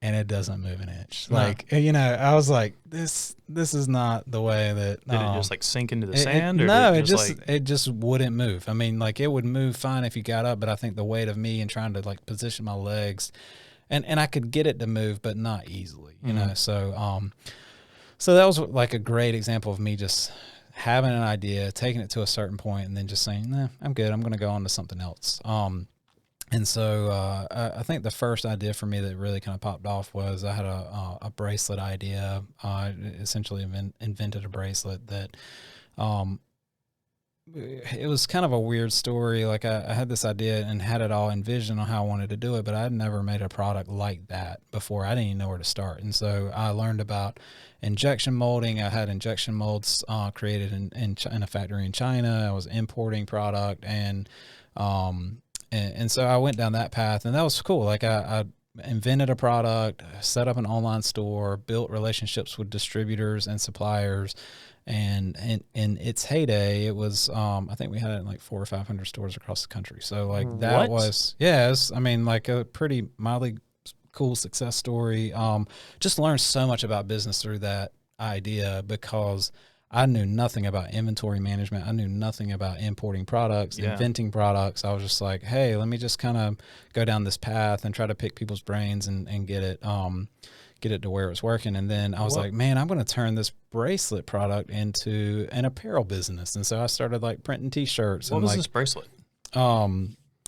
and it doesn't move an inch. No. Like, I was like, this is not the way that. Did it just like sink into the sand? It just wouldn't move. I mean, like it would move fine if you got up, but I think the weight of me and trying to like position my legs and I could get it to move, but not easily, So, so that was like a great example of me just having an idea, taking it to a certain point, and then just saying, nah, I'm good. I'm going to go on to something else. And so I think the first idea for me that really kind of popped off was I had a bracelet idea. I essentially invented a bracelet that it was kind of a weird story. Like I had this idea and had it all envisioned on how I wanted to do it, but I had never made a product like that before. I didn't even know where to start. And so I learned about injection molding. I had injection molds created in a factory in China. I was importing product and so I went down that path and that was cool. Like I invented a product, set up an online store, built relationships with distributors and suppliers. And in its heyday, it was, I think we had it in like 400 or 500 stores across the country. So like that was, like a pretty mildly cool success story. Just learned so much about business through that idea because I knew nothing about inventory management. I knew nothing about importing products, inventing products. I was just like, hey, let me just kind of go down this path and try to pick people's brains and get it to where it's working. And then I was like, man, I'm going to turn this bracelet product into an apparel business. And so I started like printing t-shirts. What was this bracelet?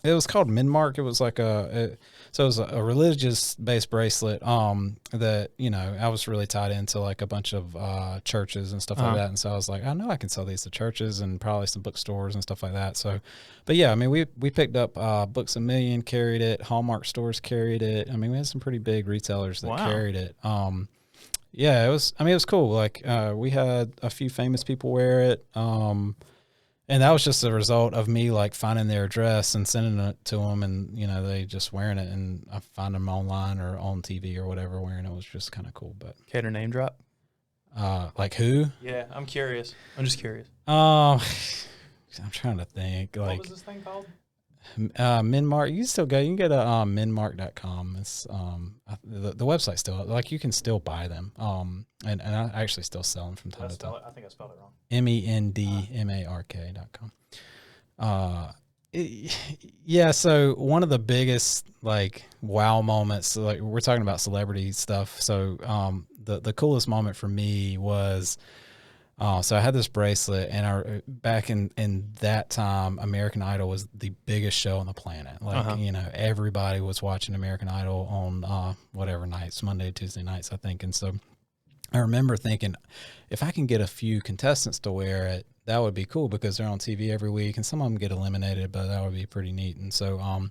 It was called Minmark. It was like it was a religious based bracelet that, I was really tied into like a bunch of churches and stuff like that. And so I was like, I know I can sell these to churches and probably some bookstores and stuff like that. So, but yeah, I mean, we picked up Books A Million carried it, Hallmark stores carried it. I mean, we had some pretty big retailers that carried it. It was cool. Like we had a few famous people wear it. And that was just a result of me like finding their address and sending it to them and, they just wearing it and I find them online or on TV or whatever wearing it was just kind of cool. But Cater name drop? Like who? Yeah, I'm curious. I'm just curious. I'm trying to think. Like, what was this thing called? Minmark. You can go to minmark.com. It's the website still, like you can still buy them. And I actually still sell them from time to time. I think I spelled it wrong. MENDMARK.com. So one of the biggest like wow moments, like we're talking about celebrity stuff. So the coolest moment for me was so I had this bracelet and back in that time, American Idol was the biggest show on the planet. Like, everybody was watching American Idol on whatever nights, Monday, Tuesday nights, I think. And so I remember thinking, if I can get a few contestants to wear it, that would be cool because they're on TV every week and some of them get eliminated, but that would be pretty neat. And so I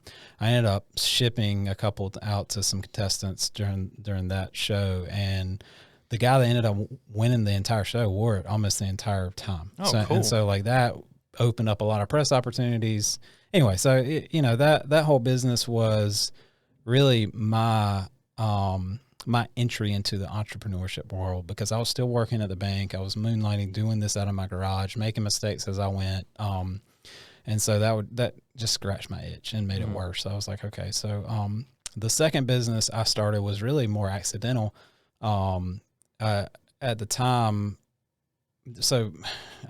ended up shipping a couple out to some contestants during that show. And the guy that ended up winning the entire show wore it almost the entire time. Cool. And so like that opened up a lot of press opportunities. Anyway, so that whole business was really my my entry into the entrepreneurship world, because I was still working at the bank. I was moonlighting, doing this out of my garage, making mistakes as I went. And so that just scratched my itch and made it worse. So I was like, okay. So the second business I started was really more accidental. At the time, so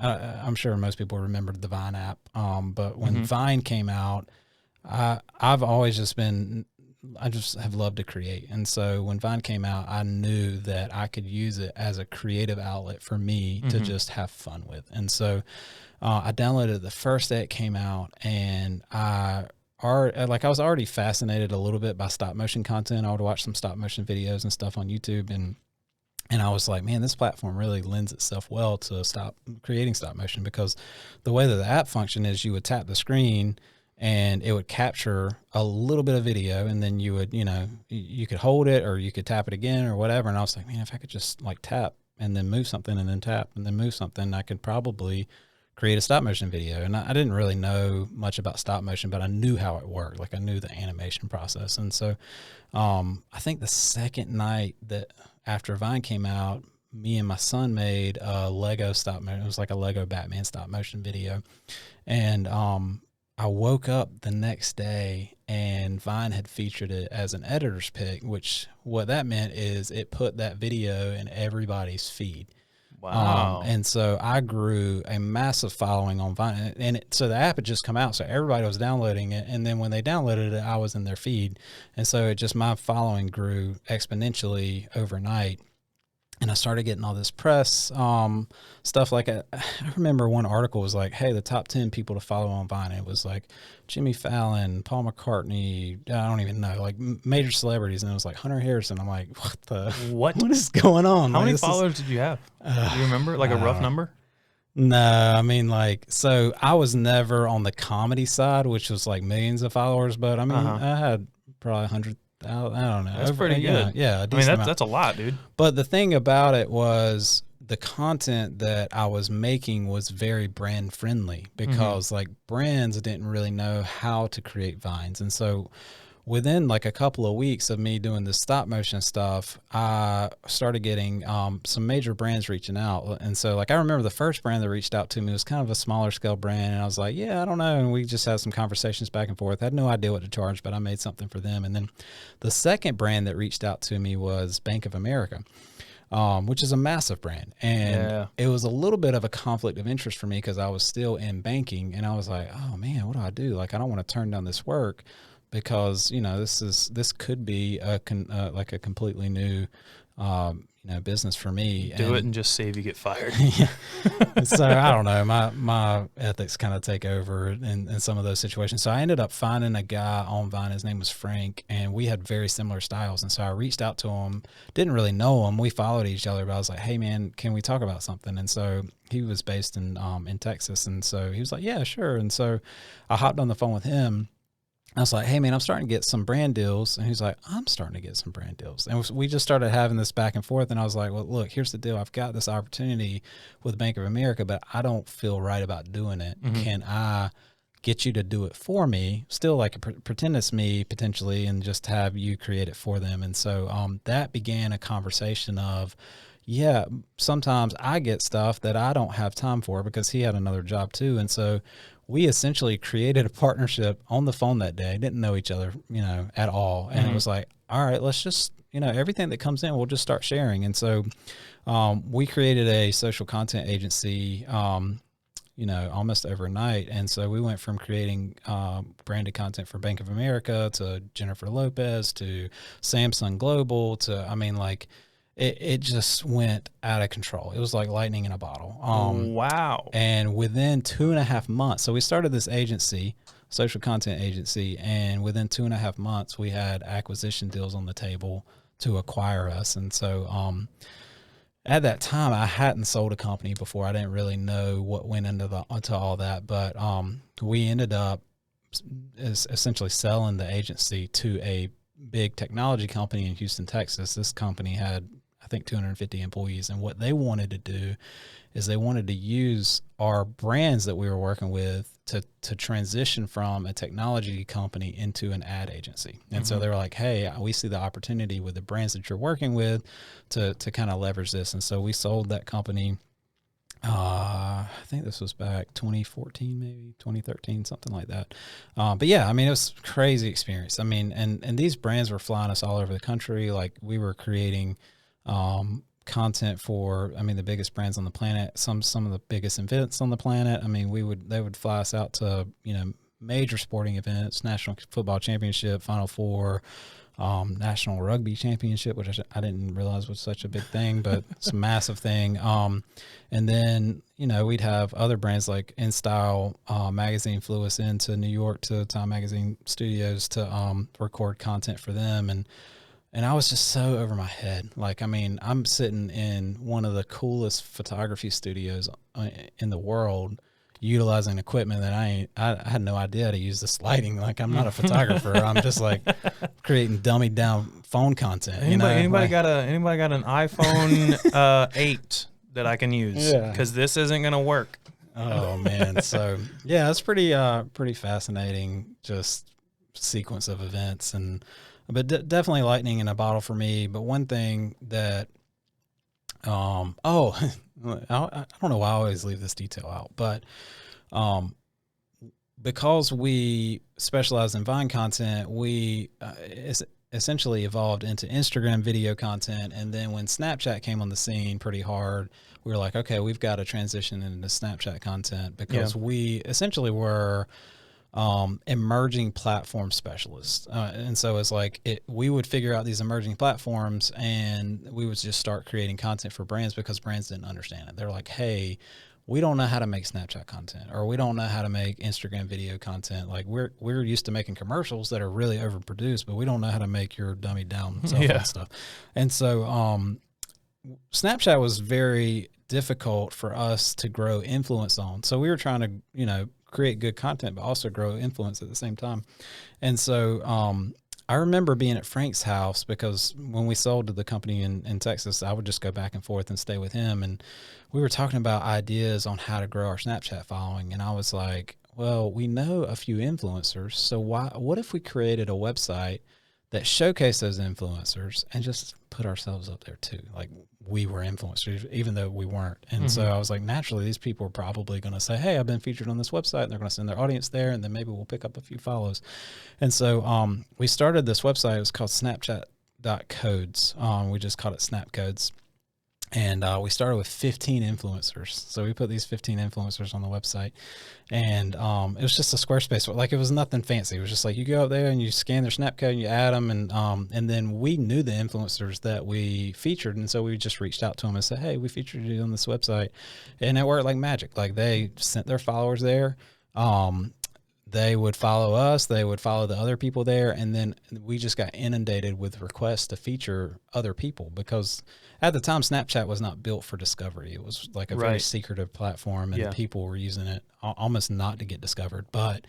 I'm sure most people remembered the Vine app. But when Vine came out, I've always I just have loved to create. And so when Vine came out, I knew that I could use it as a creative outlet for me to just have fun with. And so I downloaded it the first day it came out, and I was already fascinated a little bit by stop motion content. I would watch some stop motion videos and stuff on YouTube, and I was like, man, this platform really lends itself well to creating stop motion, because the way that the app function is, you would tap the screen and it would capture a little bit of video, and then you would, you could hold it or you could tap it again or whatever. And I was like, man, if I could just like tap and then move something and then tap and then move something, I could probably create a stop motion video. And I didn't really know much about stop motion, but I knew how it worked. Like I knew the animation process. And so I think the second night that after Vine came out, me and my son made a Lego stop motion. It was like a Lego Batman stop motion video. And I woke up the next day and Vine had featured it as an editor's pick, which what that meant is it put that video in everybody's feed. Wow. And so I grew a massive following on Vine, and so the app had just come out, so everybody was downloading it. And then when they downloaded it, I was in their feed. And so my following grew exponentially overnight. And I started getting all this press, stuff like I remember one article was like, hey, the top 10 people to follow on Vine. And it was like Jimmy Fallon, Paul McCartney, I don't even know, like major celebrities. And it was like Hunter Harrison. I'm like, what is going on? How many followers did you have? Do you remember like a rough number? No, I mean, like, so I was never on the comedy side, which was like millions of followers, but I mean, I had probably 100,000. I don't know. That's pretty good. Yeah. I mean, that's a lot, dude. But the thing about it was the content that I was making was very brand friendly, because like brands didn't really know how to create Vines. And so within like a couple of weeks of me doing this stop motion stuff, I started getting some major brands reaching out. And so like I remember the first brand that reached out to me was kind of a smaller scale brand, and I was like, yeah, I don't know. And we just had some conversations back and forth. I had no idea what to charge, but I made something for them. And then the second brand that reached out to me was Bank of America, which is a massive brand. And it was a little bit of a conflict of interest for me because I was still in banking, and I was like, oh man, what do I do? Like, I don't want to turn down this work, because this could be like a completely new business for me. Do it and just see if you get fired. So I don't know, my ethics kind of take over in some of those situations. So I ended up finding a guy on Vine. His name was Frank, and we had very similar styles. And so I reached out to him, didn't really know him. We followed each other, but I was like, hey man, can we talk about something? And so he was based in Texas. And so he was like, yeah, sure. And so I hopped on the phone with him. I was like, hey, man, I'm starting to get some brand deals. And he's like, I'm starting to get some brand deals. And we just started having this back and forth. And I was like, well, look, here's the deal. I've got this opportunity with Bank of America, but I don't feel right about doing it. Can I get you to do it for me? Still like pretend it's me potentially, and just have you create it for them. And so that began a conversation of, yeah, sometimes I get stuff that I don't have time for, because he had another job too. And so we essentially created a partnership on the phone that day. Didn't know each other, at all. And it was like, all right, let's just, everything that comes in, we'll just start sharing. And so we created a social content agency, almost overnight. And so we went from creating branded content for Bank of America to Jennifer Lopez to Samsung Global to, it just went out of control. It was like lightning in a bottle. Wow. And within 2.5 months, so we started this agency, social content agency, and within 2.5 months, we had acquisition deals on the table to acquire us. And so at that time, I hadn't sold a company before. I didn't really know what went into all that. But we ended up essentially selling the agency to a big technology company in Houston, Texas. This company had, I I think 250 employees. And what they wanted to do is they wanted to use our brands that we were working with to transition from a technology company into an ad agency. And so they were like, hey, we see the opportunity with the brands that you're working with to kind of leverage this. And so we sold that company. I think this was back 2014, maybe 2013, something like that. But yeah, I mean, it was a crazy experience. I mean, and these brands were flying us all over the country. Like we were creating, content for, I mean, the biggest brands on the planet, some of the biggest events on the planet. I mean, they would fly us out to, major sporting events, National Football Championship, Final Four, National Rugby Championship, which I didn't realize was such a big thing, but it's a massive thing. And then, we'd have other brands like InStyle magazine flew us into New York to Time Magazine Studios to record content for them. And I was just so over my head. Like, I mean, I'm sitting in one of the coolest photography studios in the world, utilizing equipment that I had no idea how to use this lighting. Like, I'm not a photographer. I'm just like creating dummied down phone content. Anybody got an iPhone 8 that I can use? Yeah. Because this isn't gonna work. Oh man. So yeah, it's pretty fascinating, just sequence of events, but definitely lightning in a bottle for me. But one thing that, I don't know why I always leave this detail out, but because we specialize in Vine content, we essentially evolved into Instagram video content. And then when Snapchat came on the scene pretty hard, we were like, okay, we've got to transition into Snapchat content, because we essentially were emerging platform specialists. And so it's like we would figure out these emerging platforms and we would just start creating content for brands, because brands didn't understand it. They're like, hey, we don't know how to make Snapchat content, or we don't know how to make Instagram video content. Like we're used to making commercials that are really overproduced, but we don't know how to make your dummy down cell phone stuff. And so Snapchat was very difficult for us to grow influence on. So we were trying to, create good content, but also grow influence at the same time. And so I remember being at Frank's house, because when we sold to the company in Texas, I would just go back and forth and stay with him. And we were talking about ideas on how to grow our Snapchat following. And I was like, well, we know a few influencers. So what if we created a website that showcased those influencers and just put ourselves up there too? Like, we were influencers, even though we weren't. And so I was like, naturally, these people are probably going to say, hey, I've been featured on this website, and they're going to send their audience there, and then maybe we'll pick up a few follows. And so we started this website. It was called Snapchat.codes. We just called it Snap Codes. And we started with 15 influencers. So we put these 15 influencers on the website, and it was just a Squarespace. Like, it was nothing fancy. It was just like, you go up there and you scan their Snap code and you add them. And then we knew the influencers that we featured. And so we just reached out to them and said, hey, we featured you on this website. And it worked like magic. Like, they sent their followers there. They would follow us, they would follow the other people there, and then we just got inundated with requests to feature other people, because at the time Snapchat was not built for discovery. It was like a very secretive platform, and people were using it almost not to get discovered. But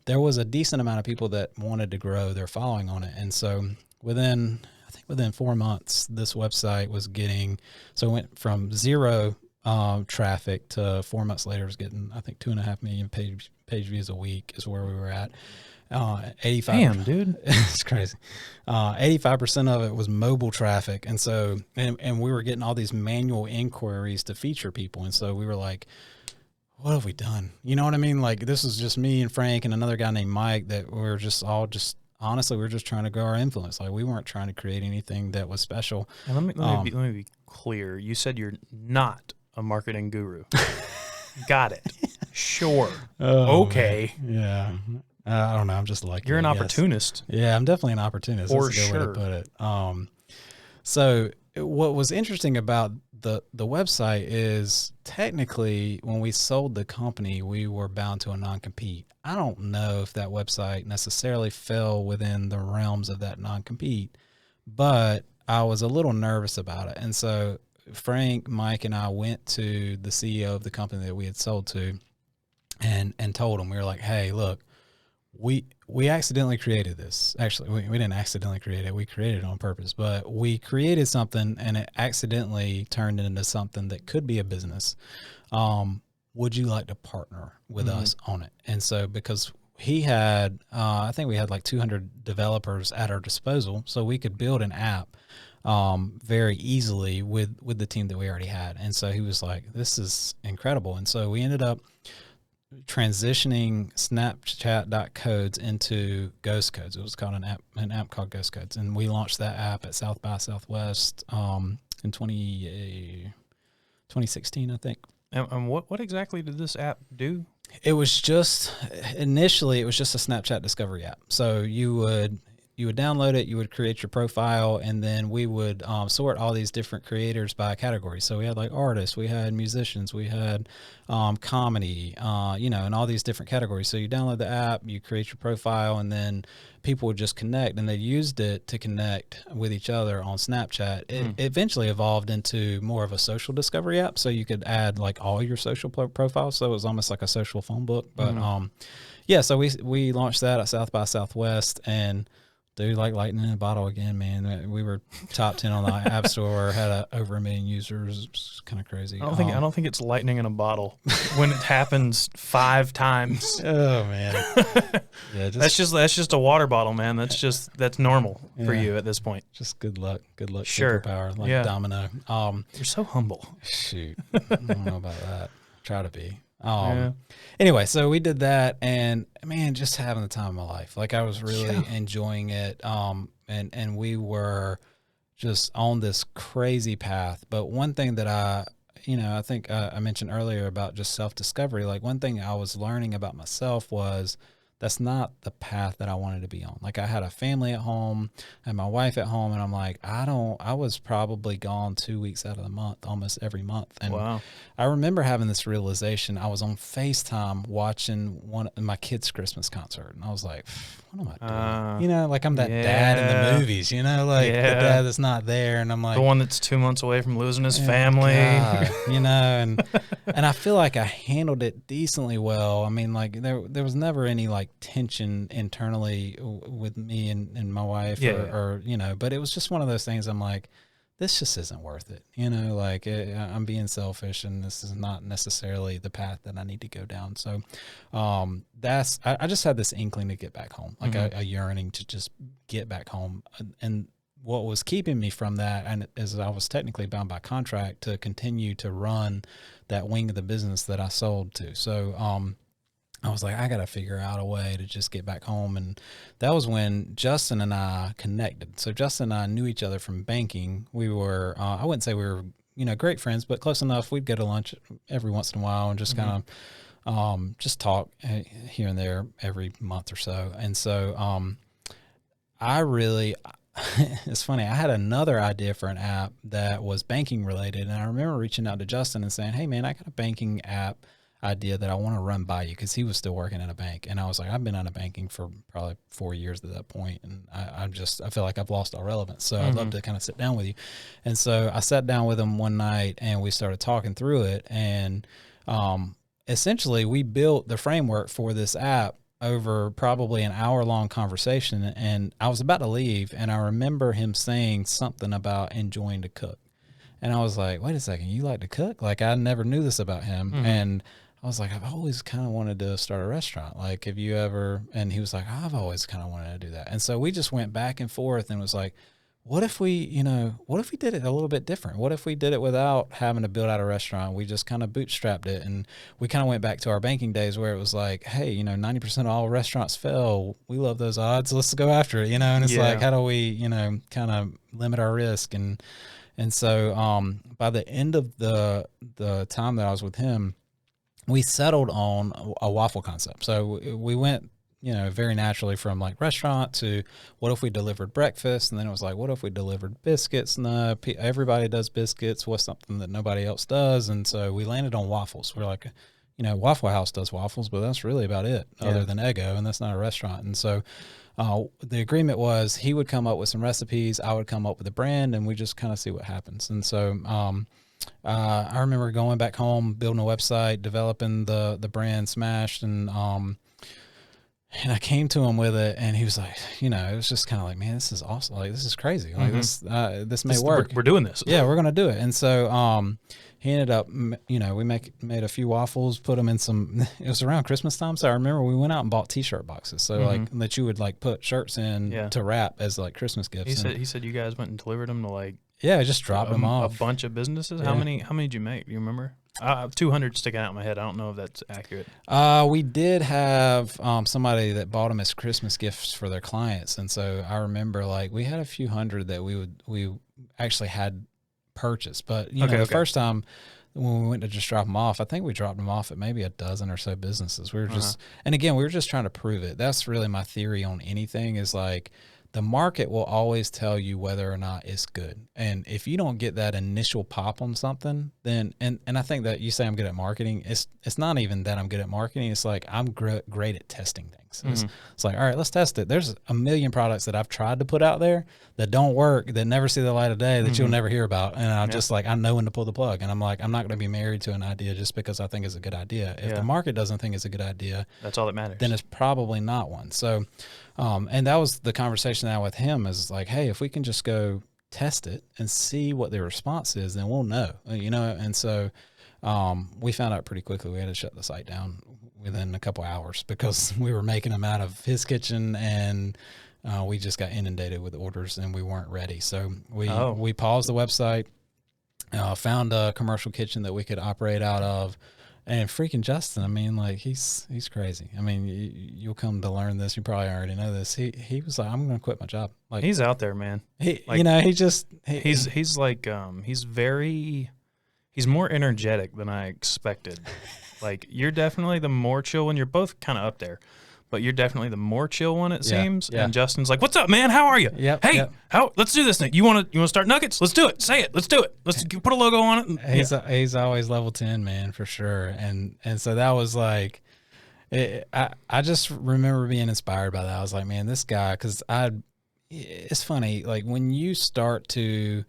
there was a decent amount of people that wanted to grow their following on it. And so within 4 months, this website was getting, so it went from zero traffic to 4 months later was getting, I think, 2.5 million page views a week is where we were at. 85. Damn, dude. It's crazy. 85% of it was mobile traffic. And so, and we were getting all these manual inquiries to feature people. And so we were like, what have we done? You know what I mean? Like, this is just me and Frank and another guy named Mike, that we were just all honestly, we were just trying to grow our influence. Like, we weren't trying to create anything that was special. And let me be clear. You said you're not a marketing guru. Got it. Sure. Okay. Man. Yeah. I don't know. I'm just like, you're an opportunist. Yeah, I'm definitely an opportunist. For That's a good sure. way to put it. So what was interesting about the website is, technically, when we sold the company, we were bound to a non-compete. I don't know if that website necessarily fell within the realms of that non-compete, but I was a little nervous about it. And so Frank, Mike, and I went to the CEO of the company that we had sold to and told him, we were like, hey, look, we accidentally created this. Actually, we didn't accidentally create it. We created it on purpose, but we created something and it accidentally turned into something that could be a business. Would you like to partner with us on it? And so because he had, I think we had like 200 developers at our disposal, so we could build an app very easily with the team that we already had. And so he was like, this is incredible. And so we ended up transitioning Snapchat.codes into Ghost Codes. It was called an app called Ghost Codes. And we launched that app at South by Southwest in 2016, I think. And what exactly did this app do? It was just, initially, it was just a Snapchat discovery app. So you would download it, you would create your profile, and then we would sort all these different creators by category. So we had like artists, we had musicians, we had comedy, and all these different categories. So you download the app, you create your profile, and then people would just connect, and they used it to connect with each other on Snapchat. It eventually evolved into more of a social discovery app, so you could add like all your social profiles. So it was almost like a social phone book. But so we launched that at South by Southwest, and dude, like lightning in a bottle again, man. We were top 10 on the App Store, had over 1 million users. It's kind of crazy. I don't think it's lightning in a bottle when it happens 5 times. Oh man, yeah, that's just a water bottle, man. That's normal for you at this point. Just good luck, Sure. superpower, like domino. You're so humble. Shoot, I don't know about that. Try to be. Anyway, so we did that, and man, just having the time of my life. Like I was really enjoying it. And we were just on this crazy path. But one thing that I think I mentioned earlier about just self-discovery, like one thing I was learning about myself was that's not the path that I wanted to be on. Like I had a family at home and my wife at home, and I'm like, I was probably gone 2 weeks out of the month, almost every month. And wow. I remember having this realization. I was on FaceTime watching my kid's Christmas concert, and I was like, what am I doing? Like I'm that dad in the movies, like the dad that's not there. And I'm like, the one that's 2 months away from losing his family, God, and I feel like I handled it decently well. I mean, like there was never any like tension internally with me and my wife or but it was just one of those things. I'm like, this just isn't worth it. Like I'm being selfish, and this is not necessarily the path that I need to go down. So I just had this inkling to get back home, like a yearning to just get back home. And what was keeping me from that, and is I was technically bound by contract to continue to run that wing of the business that I sold to. So I was like, I got to figure out a way to just get back home. And that was when Justin and I connected. So Justin and I knew each other from banking. We were, I wouldn't say we were, great friends, but close enough. We'd go to lunch every once in a while and just kind of just talk here and there every month or so. And so it's funny, I had another idea for an app that was banking related. And I remember reaching out to Justin and saying, hey man, I got a banking app idea that I want to run by you, because he was still working at a bank. And I was like, I've been out of banking for probably 4 years at that point, and I feel like I've lost all relevance. So I'd love to kind of sit down with you. And so I sat down with him one night and we started talking through it. And essentially we built the framework for this app over probably an hour-long conversation. And I was about to leave, and I remember him saying something about enjoying to cook. And I was like, wait a second, you like to cook? Like I never knew this about him. And I was like, I've always kind of wanted to start a restaurant. Like, have you ever? And he was like, I've always kind of wanted to do that. And so we just went back and forth and was like, what if we did it a little bit different? What if we did it without having to build out a restaurant? We just kind of bootstrapped it. And we kind of went back to our banking days where it was like, hey, 90% of all restaurants fail. We love those odds. Let's go after it, and it's like, how do we, kind of limit our risk? And so by the end of the time that I was with him, we settled on a waffle concept. So we went, very naturally from like restaurant to what if we delivered breakfast? And then it was like, what if we delivered biscuits? No, everybody does biscuits. What's something that nobody else does? And so we landed on waffles. We're like, Waffle House does waffles, but that's really about it other than Eggo. And that's not a restaurant. And so the agreement was he would come up with some recipes, I would come up with a brand, and we just kind of see what happens. And so I remember going back home, building a website, developing the brand Smashed, and And I came to him with it, and he was like, you know, it was just kind of like, man, this is awesome. Like, this is crazy. Like, this may work. We're doing this. Yeah, we're going to do it. And so he ended up, you know, we made a few waffles, put them in some, it was around Christmas time. So I remember we went out and bought T-shirt boxes. So like that you would like put shirts in to wrap as like Christmas gifts. He said you guys went and delivered them to like. Yeah, just dropped them off. A bunch of businesses. Yeah. How many did you make? Do you remember? 200 sticking out in my head. I don't know if that's accurate. We did have somebody that bought them as Christmas gifts for their clients, and so I remember like we had a few hundred that we actually had purchased. But you know, the first time when we went to just drop them off, I think we dropped them off at maybe a dozen or so businesses. We were just, and again, we were just trying to prove it. That's really my theory on anything is like, the market will always tell you whether or not it's good. And if you don't get that initial pop on something, then, and I think that you say I'm good at marketing, it's not even that I'm good at marketing. It's like I'm great at testing things. It's like, all right, let's test it. There's a million products that I've tried to put out there that don't work, that never see the light of day, that you'll never hear about. And I just like, I know when to pull the plug. And I'm like, I'm not going to be married to an idea just because I think it's a good idea. If the market doesn't think it's a good idea, that's all that matters. Then it's probably not one. So, and that was the conversation I had with him is like, hey, if we can just go test it and see what the response is, then we'll know, you know? And so we found out pretty quickly we had to shut the site down within a couple hours because we were making them out of his kitchen and we just got inundated with orders and we weren't ready. So we paused the website, found a commercial kitchen that we could operate out of. And freaking Justin, I mean, like he's crazy. I mean, you'll come to learn this. You probably already know this. He was like, I'm going to quit my job. Like he's out there, man. He's more energetic than I expected. Like you're definitely the more chill one. You're both kind of up there, but you're definitely the more chill one. It seems. Yeah. And Justin's like, "What's up, man? How are you? Hey, let's do this thing. You want to start Nuggets? Let's do it. Say it. Let's do it. Let's put a logo on it." And, he's always level 10, man, for sure. And so that was like, I just remember being inspired by that. I was like, man, this guy, because it's funny, like when you start to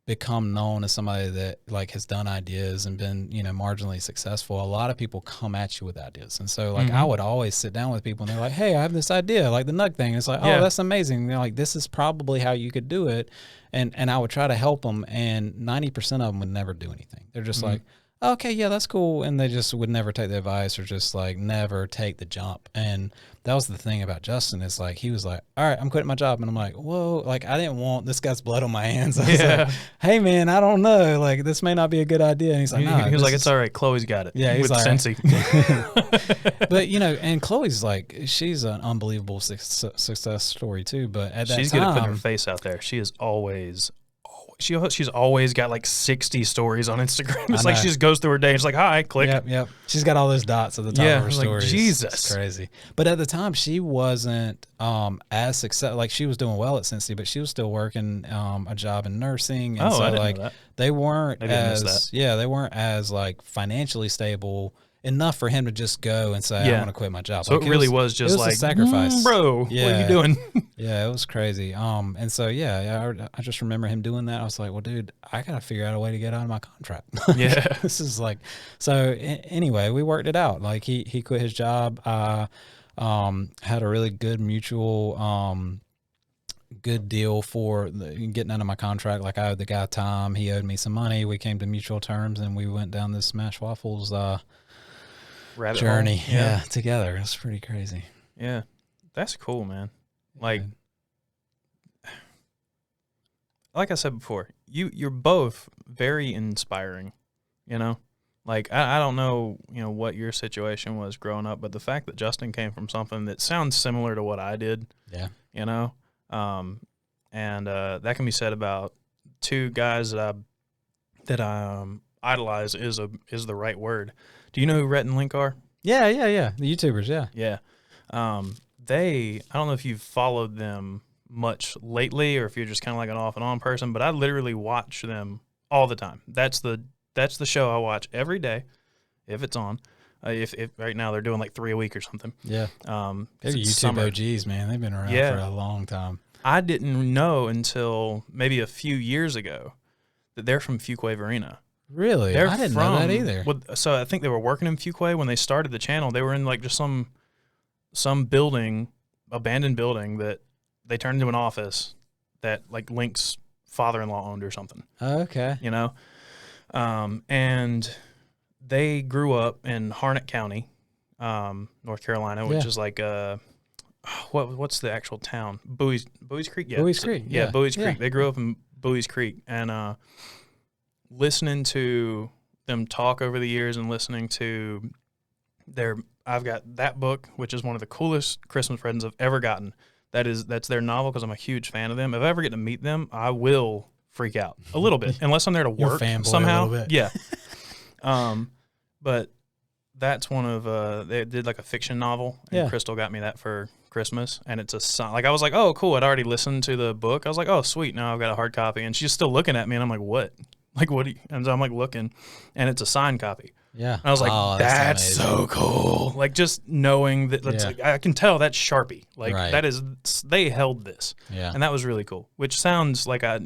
become known as somebody that like has done ideas and been, you know, marginally successful, a lot of people come at you with ideas. And so like I would always sit down with people and they're like, hey, I have this idea, like the nug thing. And it's like, oh, that's amazing. And they're like, this is probably how you could do it. And I would try to help them, and 90% of them would never do anything. They're just like, okay, yeah, that's cool. And they just would never take the advice or just like never take the jump. And that was the thing about Justin is like, he was like, all right, I'm quitting my job. And I'm like, whoa, like I didn't want this guy's blood on my hands. I was like, hey man, I don't know. Like this may not be a good idea. And he's like, he was like, it's all right. Chloe's got it. Yeah. He's with like, Cincy. But you know, and Chloe's like, she's an unbelievable success story too. But at that she's time, good at putting her face out there. She is always, she's always got like 60 stories on Instagram. It's like she just goes through her day and she's like, hi, click. Yep. She's got all those dots at the top of her stories. Like, Jesus. It's crazy. But at the time, she wasn't as successful. Like she was doing well at Cincy, but she was still working a job in nursing. And so I didn't like know that. they weren't they weren't as like financially stable enough for him to just go and say, I'm going to quit my job. So like, it really was just like, a sacrifice. Bro, what are you doing? Yeah, it was crazy. And so, I just remember him doing that. I was like, well, dude, I got to figure out a way to get out of my contract. Yeah. This is like, so anyway, we worked it out. Like he quit his job. Had a really good mutual, good deal for getting out of my contract. Like I owed the guy time. He owed me some money. We came to mutual terms and we went down this Smash Waffles, rabbit journey hole. Together. It's pretty crazy. Yeah, that's cool, man. Like I said before, you're both very inspiring, you know. Like I don't know, you know, what your situation was growing up, but the fact that Justin came from something that sounds similar to what I did, you know, and that can be said about two guys that I idolize is the right word. Do you know who Rhett and Link are? Yeah. The YouTubers, Yeah. I don't know if you've followed them much lately or if you're just kind of like an off and on person, but I literally watch them all the time. That's the show I watch every day if it's on. If right now they're doing like 3 a week or something. Yeah. They're YouTube summer. OGs, man. They've been around for a long time. I didn't know until maybe a few years ago that they're from Fuquay Varina. Really? I didn't know that either. So I think they were working in Fuquay when they started the channel. They were in like just some some abandoned building that they turned into an office that like Link's father-in-law owned or something. Okay. You know, and they grew up in Harnett County, North Carolina, which is like what's the actual town? Bowie's Creek. Yeah, Bowie's Creek. Yeah, Bowie's Yeah. Creek. They grew up in Bowie's Creek, and listening to them talk over the years and listening to I've got that book, which is one of the coolest Christmas presents I've ever gotten. That's their novel because I'm a huge fan of them. If I ever get to meet them, I will freak out a little bit, unless I'm there to work somehow. A little bit. Yeah. But that's one of they did like a fiction novel, and Crystal got me that for Christmas, and it's a song. Like I was like, oh, cool. I'd already listened to the book. I was like, oh, sweet. Now I've got a hard copy, and she's still looking at me, and I'm like, what? Like, what? And so I'm like looking, and it's a signed copy. Yeah. And I was like, that's so cool. Like just knowing that, like, I can tell that's Sharpie. Like that is, they held this. Yeah. And that was really cool, which sounds like I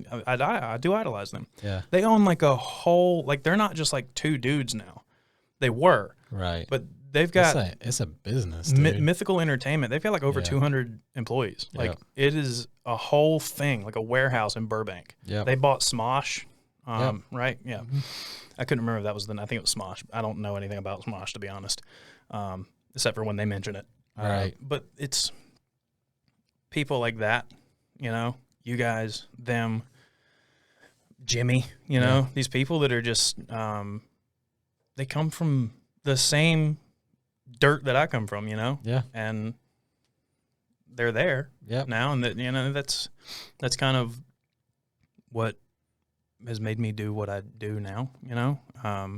do idolize them. Yeah. They own like a whole, like they're not just like two dudes now. They were. Right. But they've got. It's a business, dude. Mythical Entertainment. They've got like over 200 employees. Like it is a whole thing, like a warehouse in Burbank. Yeah. They bought Smosh. Right? Yeah. Mm-hmm. I couldn't remember if that was I think it was Smosh. I don't know anything about Smosh, to be honest, except for when they mention it. Right. But it's people like that, you know, you guys, them, Jimmy, you know, these people that are just, they come from the same dirt that I come from, you know? Yeah. And they're there now. And that, you know, that's kind of what has made me do what I do now, you know. I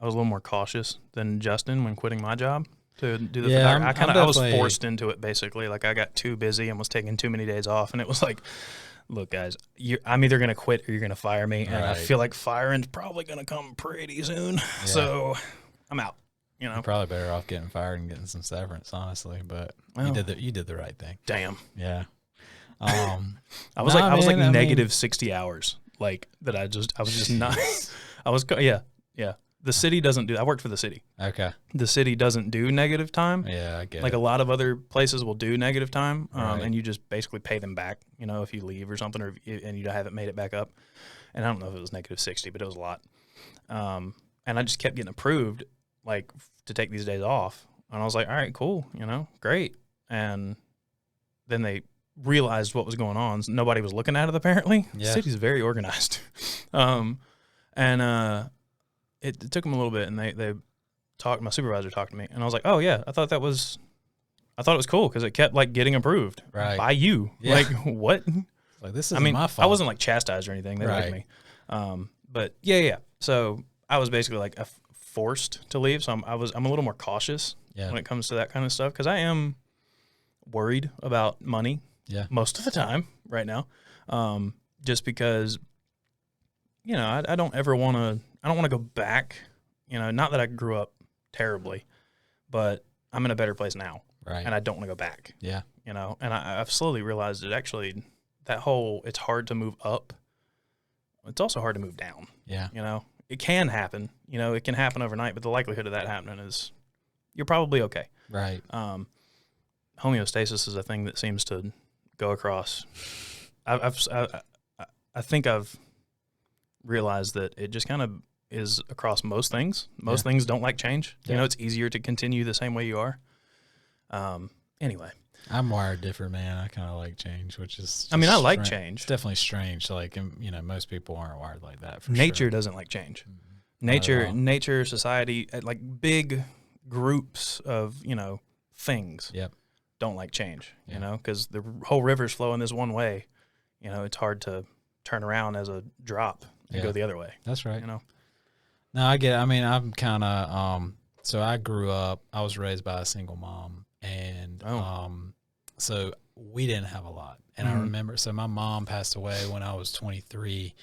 was a little more cautious than Justin when quitting my job to do the photography. I was forced into it, basically. Like I got too busy and was taking too many days off, and it was like, look, guys, I'm either going to quit or you're going to fire me, and I feel like firing's probably going to come pretty soon, so I'm out. You know, you're probably better off getting fired and getting some severance, honestly. But you did the right thing. Damn. Yeah. I was like negative 60 hours. Like that I was just not, the city doesn't do, I worked for the city. Okay. The city doesn't do negative time. Yeah, I get like it. a lot of other places will do negative time, and you just basically pay them back, you know, if you leave or something, and you haven't made it back up. And I don't know if it was negative 60, but it was a lot. And I just kept getting approved, like, to take these days off. And I was like, all right, cool, you know, great. And then they realized what was going on. Nobody was looking at it, apparently. Yeah. The city's very organized. It took them a little bit, and they talked, my supervisor talked to me, and I was like, oh yeah, I thought it was cool because it kept like getting approved by you. Yeah. Like what? Like this isn't my fault. I wasn't like chastised or anything. They liked me. But yeah. So I was basically like forced to leave. So I'm a little more cautious when it comes to that kind of stuff because I am worried about money. Yeah. Most of the time right now. Just because, you know, I don't want to go back, you know, not that I grew up terribly, but I'm in a better place now. Right. And I don't want to go back. Yeah. You know, and I've slowly realized that actually it's hard to move up. It's also hard to move down. Yeah. You know, it can happen, you know, it can happen overnight, but the likelihood of that happening is you're probably okay. Right. Homeostasis is a thing that seems to go across. I think I've realized that it just kind of is across most things. Most things don't like change. Yeah. You know, it's easier to continue the same way you are. Anyway. I'm wired different, man. I kind of like change, which is I like change. It's definitely strange. Like, you know, most people aren't wired like that. For Nature sure. doesn't like change. Mm-hmm. Nature, society, like big groups of, you know, things don't like change, you know, because the whole river's flowing this one way. You know, it's hard to turn around as a drop and go the other way. That's right. You know? No, I get it. I mean, I'm kind of, so I grew up, I was raised by a single mom, and so we didn't have a lot. And I remember, so my mom passed away when I was 23,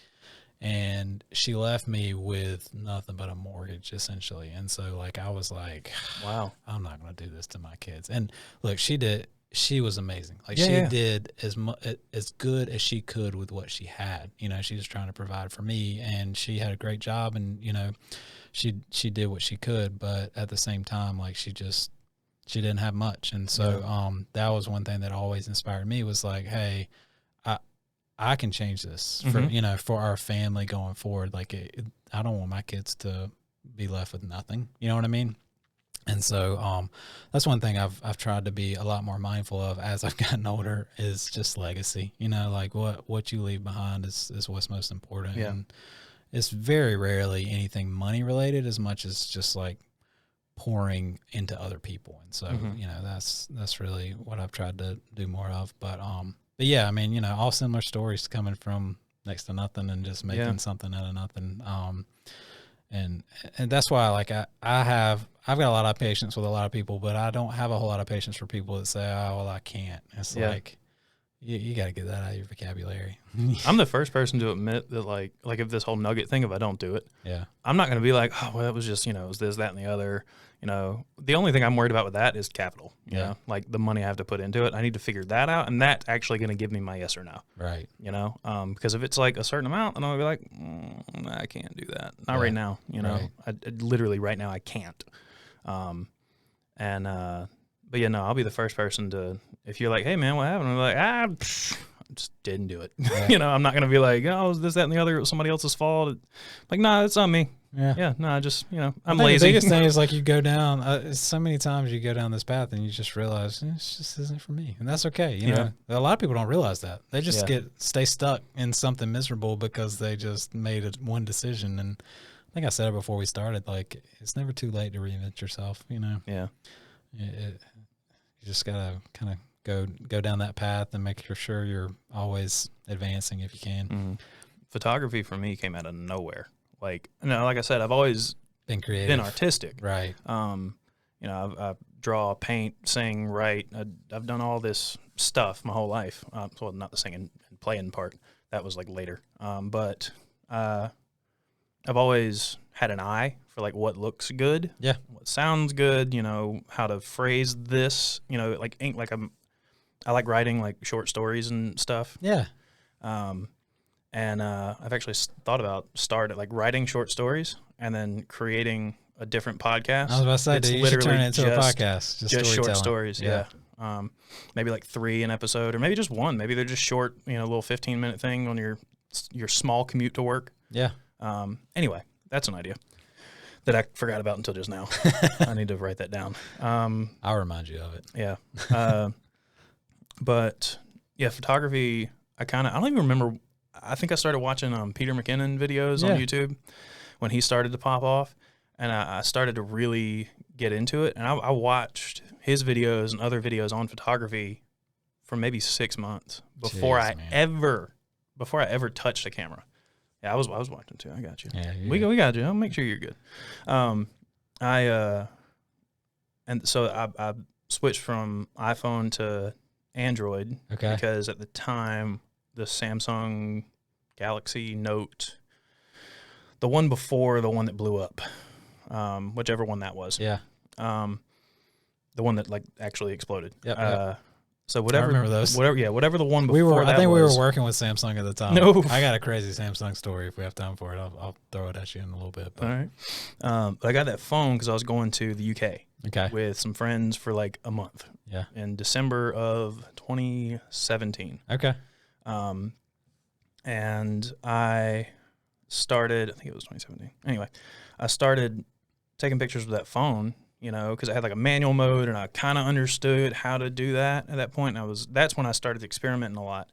and she left me with nothing but a mortgage, essentially. And so, like, I was like, wow, I'm not going to do this to my kids. And look, she was amazing. Like, she did as good as she could with what she had. You know, she was trying to provide for me, and she had a great job, and, you know, she did what she could. But at the same time, like, she just, she didn't have much. And so that was one thing that always inspired me, was like, hey, I can change this for, you know, for our family going forward. Like, I don't want my kids to be left with nothing. You know what I mean? And so that's one thing I've tried to be a lot more mindful of as I've gotten older, is just legacy. You know, like what you leave behind is what's most important. Yeah. And it's very rarely anything money related as much as just like pouring into other people. And so, you know, that's really what I've tried to do more of. But yeah, I mean, you know, all similar stories, coming from next to nothing and just making something out of nothing. And that's why, like, I've got a lot of patience with a lot of people, but I don't have a whole lot of patience for people that say, oh, well, I can't. It's like, you got to get that out of your vocabulary. I'm the first person to admit that, like if this whole nugget thing, if I don't do it, I'm not going to be like, oh, well, it was just, you know, it was this, that, and the other. You know, the only thing I'm worried about with that is capital. You know, like the money I have to put into it. I need to figure that out, and that's actually going to give me my yes or no. Right. You know, because if it's like a certain amount, then I'll be like, I can't do that. Not right now. You know, I literally right now I can't. But yeah, no, I'll be the first person to, if you're like, hey man, what happened? I'm like, I just didn't do it. You know, I'm not going to be like, oh, this, that, and the other, it was somebody else's fault. Like, nah, it's not me. Yeah, no, I just, you know, I'm lazy. The biggest thing is, like, you go down, so many times you go down this path and you just realize it just isn't for me. And that's okay. You know, a lot of people don't realize that. They just stay stuck in something miserable because they just made one decision. And I think I said it before we started, like, it's never too late to reinvent yourself, you know? Yeah. You just got to kind of go down that path and make sure you're always advancing if you can. Photography for me came out of nowhere. Like, no, like I said, I've always been creative, been artistic. Right. You know, I draw, paint, sing, write. I've done all this stuff my whole life. Well, not the singing and playing part. That was like later. But I've always had an eye for like what looks good. Yeah. What sounds good, you know, how to phrase this, you know, like I like writing like short stories and stuff. Yeah. And I've actually thought about like writing short stories and then creating a different podcast. I was about to say, you should turn it into a podcast. Just short stories, yeah. Maybe like 3 an episode, or maybe just 1. Maybe they're just short, you know, a little 15-minute thing on your small commute to work. Yeah. Anyway, that's an idea that I forgot about until just now. I need to write that down. I'll remind you of it. Yeah. But yeah, photography, I don't even remember. I think I started watching Peter McKinnon videos on YouTube when he started to pop off, and I started to really get into it. And I watched his videos and other videos on photography for maybe 6 months before I ever touched a camera. Yeah, I was watching too. I got you. Yeah, we got you. I'll make sure you're good. And so I switched from iPhone to Android because at the time the Samsung Galaxy Note, the one before the one that blew up, whichever one that was. Yeah. The one that like actually exploded. Yep. So whatever, I remember those. Whatever the one before I think we were working with Samsung at the time. No, I got a crazy Samsung story. If we have time for it, I'll throw it at you in a little bit. But. All right. But I got that phone because I was going to the UK with some friends for like a month. Yeah. In December of 2017. Okay. And I started, I think it was 2017. Anyway, I started taking pictures with that phone, you know, because I had like a manual mode and I kind of understood how to do that at that point. And that's when I started experimenting a lot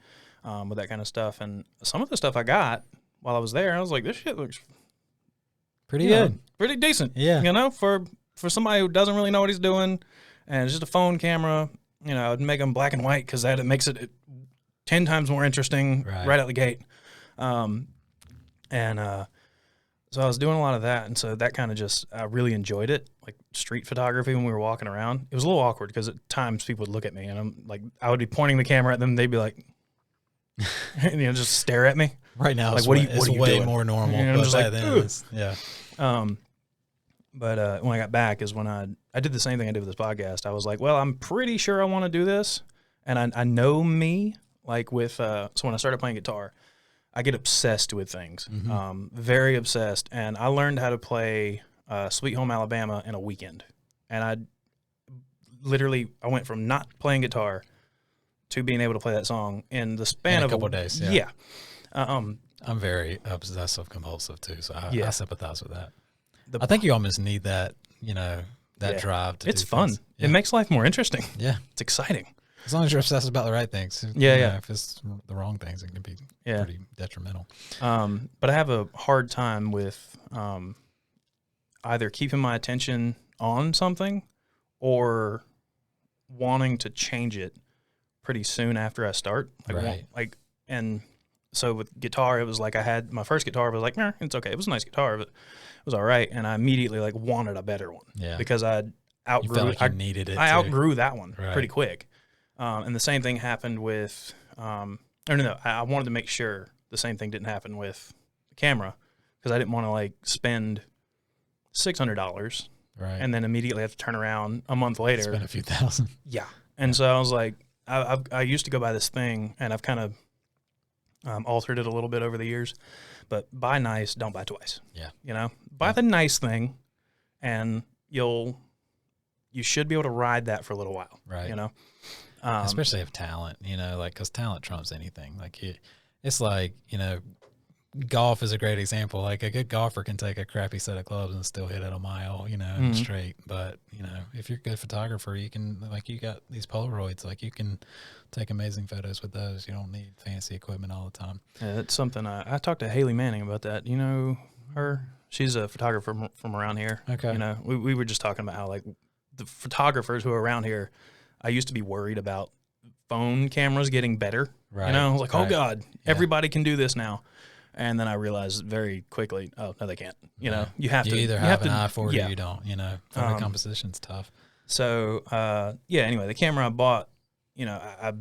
with that kind of stuff. And some of the stuff I got while I was there, I was like, this shit looks pretty good, pretty decent. Yeah. You know, for somebody who doesn't really know what he's doing, and it's just a phone camera, you know, I'd make them black and white because it makes it 10 times more interesting right out the gate. So I was doing a lot of that, and so that kind of just, I really enjoyed it, like street photography when we were walking around. It was a little awkward because at times people would look at me, and I'm like, I would be pointing the camera at them, they'd be like, and, you know, just stare at me. Right now, like, what are you way doing? More normal. And I'm just like, yeah. But when I got back is when I did the same thing I did with this podcast. I was like, well, I'm pretty sure I want to do this, and I know me, like with, so when I started playing guitar, I get obsessed with things, very obsessed. And I learned how to play Sweet Home Alabama in a weekend. And I literally, I went from not playing guitar to being able to play that song in the span In a of couple days, yeah. Yeah. I'm very obsessive compulsive too, so I sympathize with that. The- I think you almost need that, that Yeah. drive to It's do fun. things. It makes life more interesting. Yeah. It's exciting. As long as you're obsessed about the right things. Yeah. If it's the wrong things, it can be Yeah. pretty detrimental. But I have a hard time with either keeping my attention on something or wanting to change it pretty soon after I start. Right. And so with guitar, it was like I had my first guitar, but I was like, it's okay. It was a nice guitar, but it was all right. And I immediately like wanted a better one. Yeah. Because I outgrew You felt like you needed it. I too. outgrew that one Right. pretty quick. And the same thing happened with, I wanted to make sure the same thing didn't happen with the camera because I didn't want to like spend $600 Right. and then immediately have to turn around a month later. Spend a few thousand. Yeah. And so I was like, I used to go by this thing and I've kind of altered it a little bit over the years, but buy nice, don't buy twice. Yeah. Buy the nice thing and you should be able to ride that for a little while. Right. Especially Especially if talent, because talent trumps anything. Like it's like, golf is a great example. Like a good golfer can take a crappy set of clubs and still hit it a mile, straight. But, if you're a good photographer, you can, like, you got these Polaroids, like you can take amazing photos with those. You don't need fancy equipment all the time. Yeah, it's something I talked to Haley Manning about that. You know her? She's a photographer from around here. Okay. We were just talking about how like the photographers who are around here, I used to be worried about phone cameras getting better. Right. I was like, oh Right. God, Yeah. everybody can do this now. And then I realized very quickly, oh no, they can't. Yeah. You have to either have an to, eye for it yeah. or you don't. Photo composition's tough. So anyway, the camera I bought, I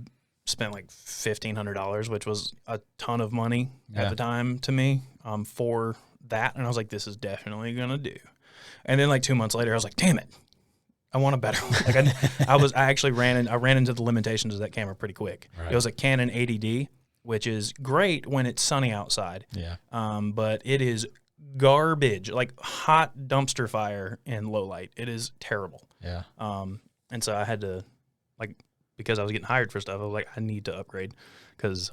spent like $1,500, which was a ton of money at the time to me, for that. And I was like, this is definitely gonna do. And then like 2 months later, I was like, damn it, I want a better one. Like I actually ran into the limitations of that camera pretty quick. Right. It was a Canon 80D, which is great when it's sunny outside. Yeah. But it is garbage, like hot dumpster fire in low light. It is terrible. Yeah. And so I had to, like, because I was getting hired for stuff, I was like, I need to upgrade because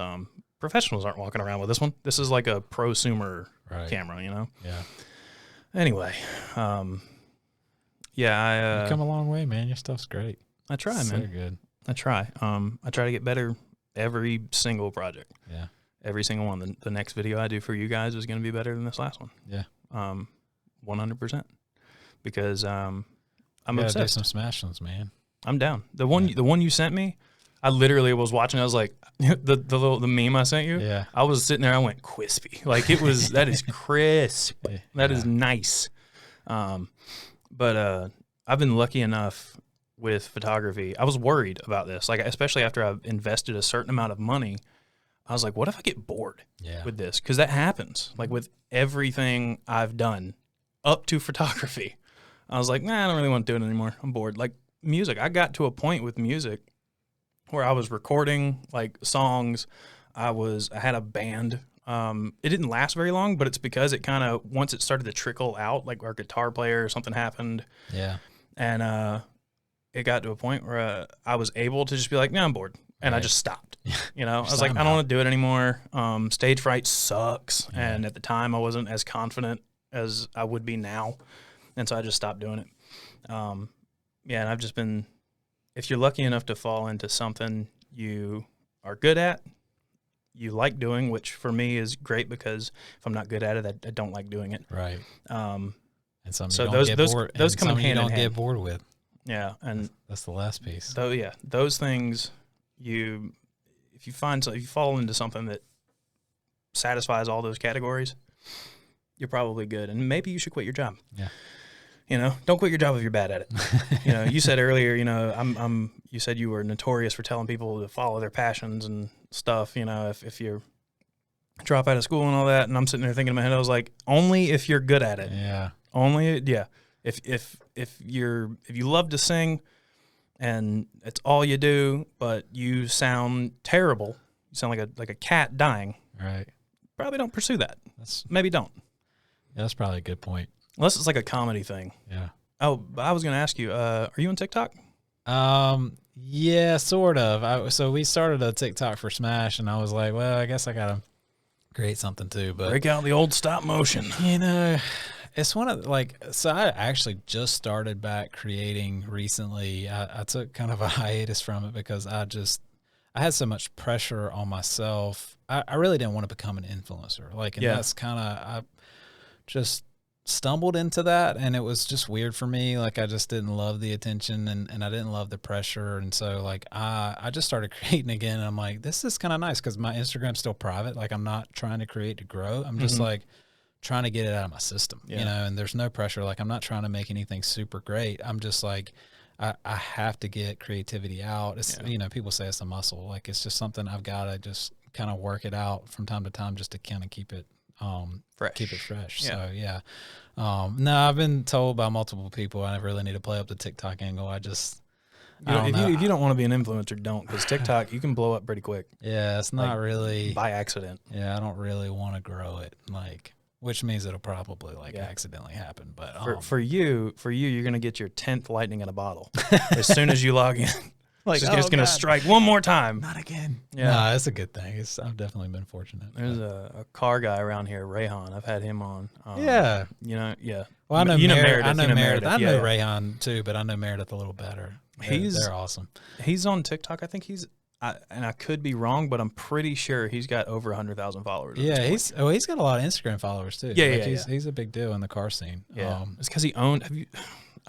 professionals aren't walking around with this one. This is like a prosumer Right. camera, Yeah. Anyway, You've come a long way, man. Your stuff's great. I try, So man. good. I try. I try to get better every single project. Yeah. Every single one. The next video I do for you guys is going to be better than this last one. Yeah. 100%. Because I'm You gotta do obsessed. some smash ones, man. I'm down. The one you sent me, I literally was watching. I was like, the meme I sent you. Yeah. I was sitting there. I went crispy. Like it was. That is crisp. That is nice. But I've been lucky enough with photography. I was worried about this, like especially after I've invested a certain amount of money. I was like, what if I get bored with this? Because that happens. Like with everything I've done up to photography, I was like, nah, I don't really want to do it anymore. I'm bored. Like music, I got to a point with music where I was recording like songs. I had a band. It didn't last very long, but it's because it kind of, once it started to trickle out, like our guitar player or something happened. Yeah. And it got to a point where I was able to just be like, no, I'm bored. And I just stopped. I was like, I don't want to do it anymore. Stage fright sucks. Yeah. And at the time I wasn't as confident as I would be now. And so I just stopped doing it. And I've just been, if you're lucky enough to fall into something you are good at, you like doing, which for me is great because if I'm not good at it, I don't like doing it. Right. And some So you don't those- get bored. those and come some you hand in don't hand. get bored with. Yeah. And That's the last piece. those things if you fall into something that satisfies all those categories, you're probably good. And maybe you should quit your job. Yeah. Don't quit your job if you're bad at it. You said earlier, you said you were notorious for telling people to follow their passions and stuff. If you drop out of school and all that, and I'm sitting there thinking in my head, I was like, only if you're good at it. Yeah. If you love to sing and it's all you do, but you sound terrible, you sound like a cat dying, Right. probably don't pursue that. That's Maybe don't. that's probably a good point. Unless it's like a comedy thing. Yeah. Oh, but I was going to ask you, are you on TikTok? Yeah, sort of. So we started a TikTok for Smash, and I was like, well, I guess I gotta create something too. But Break out the old stop motion. you know, it's one of so I actually just started back creating recently. I took kind of a hiatus from it because I had so much pressure on myself. I really didn't want to become an influencer. And that's kind of, I just stumbled into that, and it was just weird for me. I just didn't love the attention, and I didn't love the pressure. And so I just started creating again. And I'm like, this is kind of nice because my Instagram's still private. I'm not trying to create to grow. I'm just trying to get it out of my system, and there's no pressure. I'm not trying to make anything super great. I'm just I have to get creativity out. It's, people say it's a muscle. It's just something I've got to just kind of work it out from time to time just to kind of keep it fresh. Keep it fresh. Yeah. So yeah. No, I've been told by multiple people I really need to play up the TikTok angle. I don't know. If you don't want to be an influencer, don't, because TikTok, you can blow up pretty quick. Yeah, it's not really by accident. Yeah, I don't really want to grow it. Which means it'll probably accidentally happen. But for you, you're gonna get your 10th lightning in a bottle as soon as you log in. It's gonna strike one more time. Not again. Yeah, no, it's a good thing. I've definitely been fortunate. There's a car guy around here, Rayhan. I've had him on. Yeah. Yeah. Well, I know Meredith. I know Meredith. I know Ray. Rayhan too, but I know Meredith a little better. They're awesome. He's on TikTok. I think and I could be wrong, but I'm pretty sure he's got over 100,000 followers. Yeah, he's got a lot of Instagram followers too. Yeah, he's a big deal in the car scene. Yeah, it's because he owned.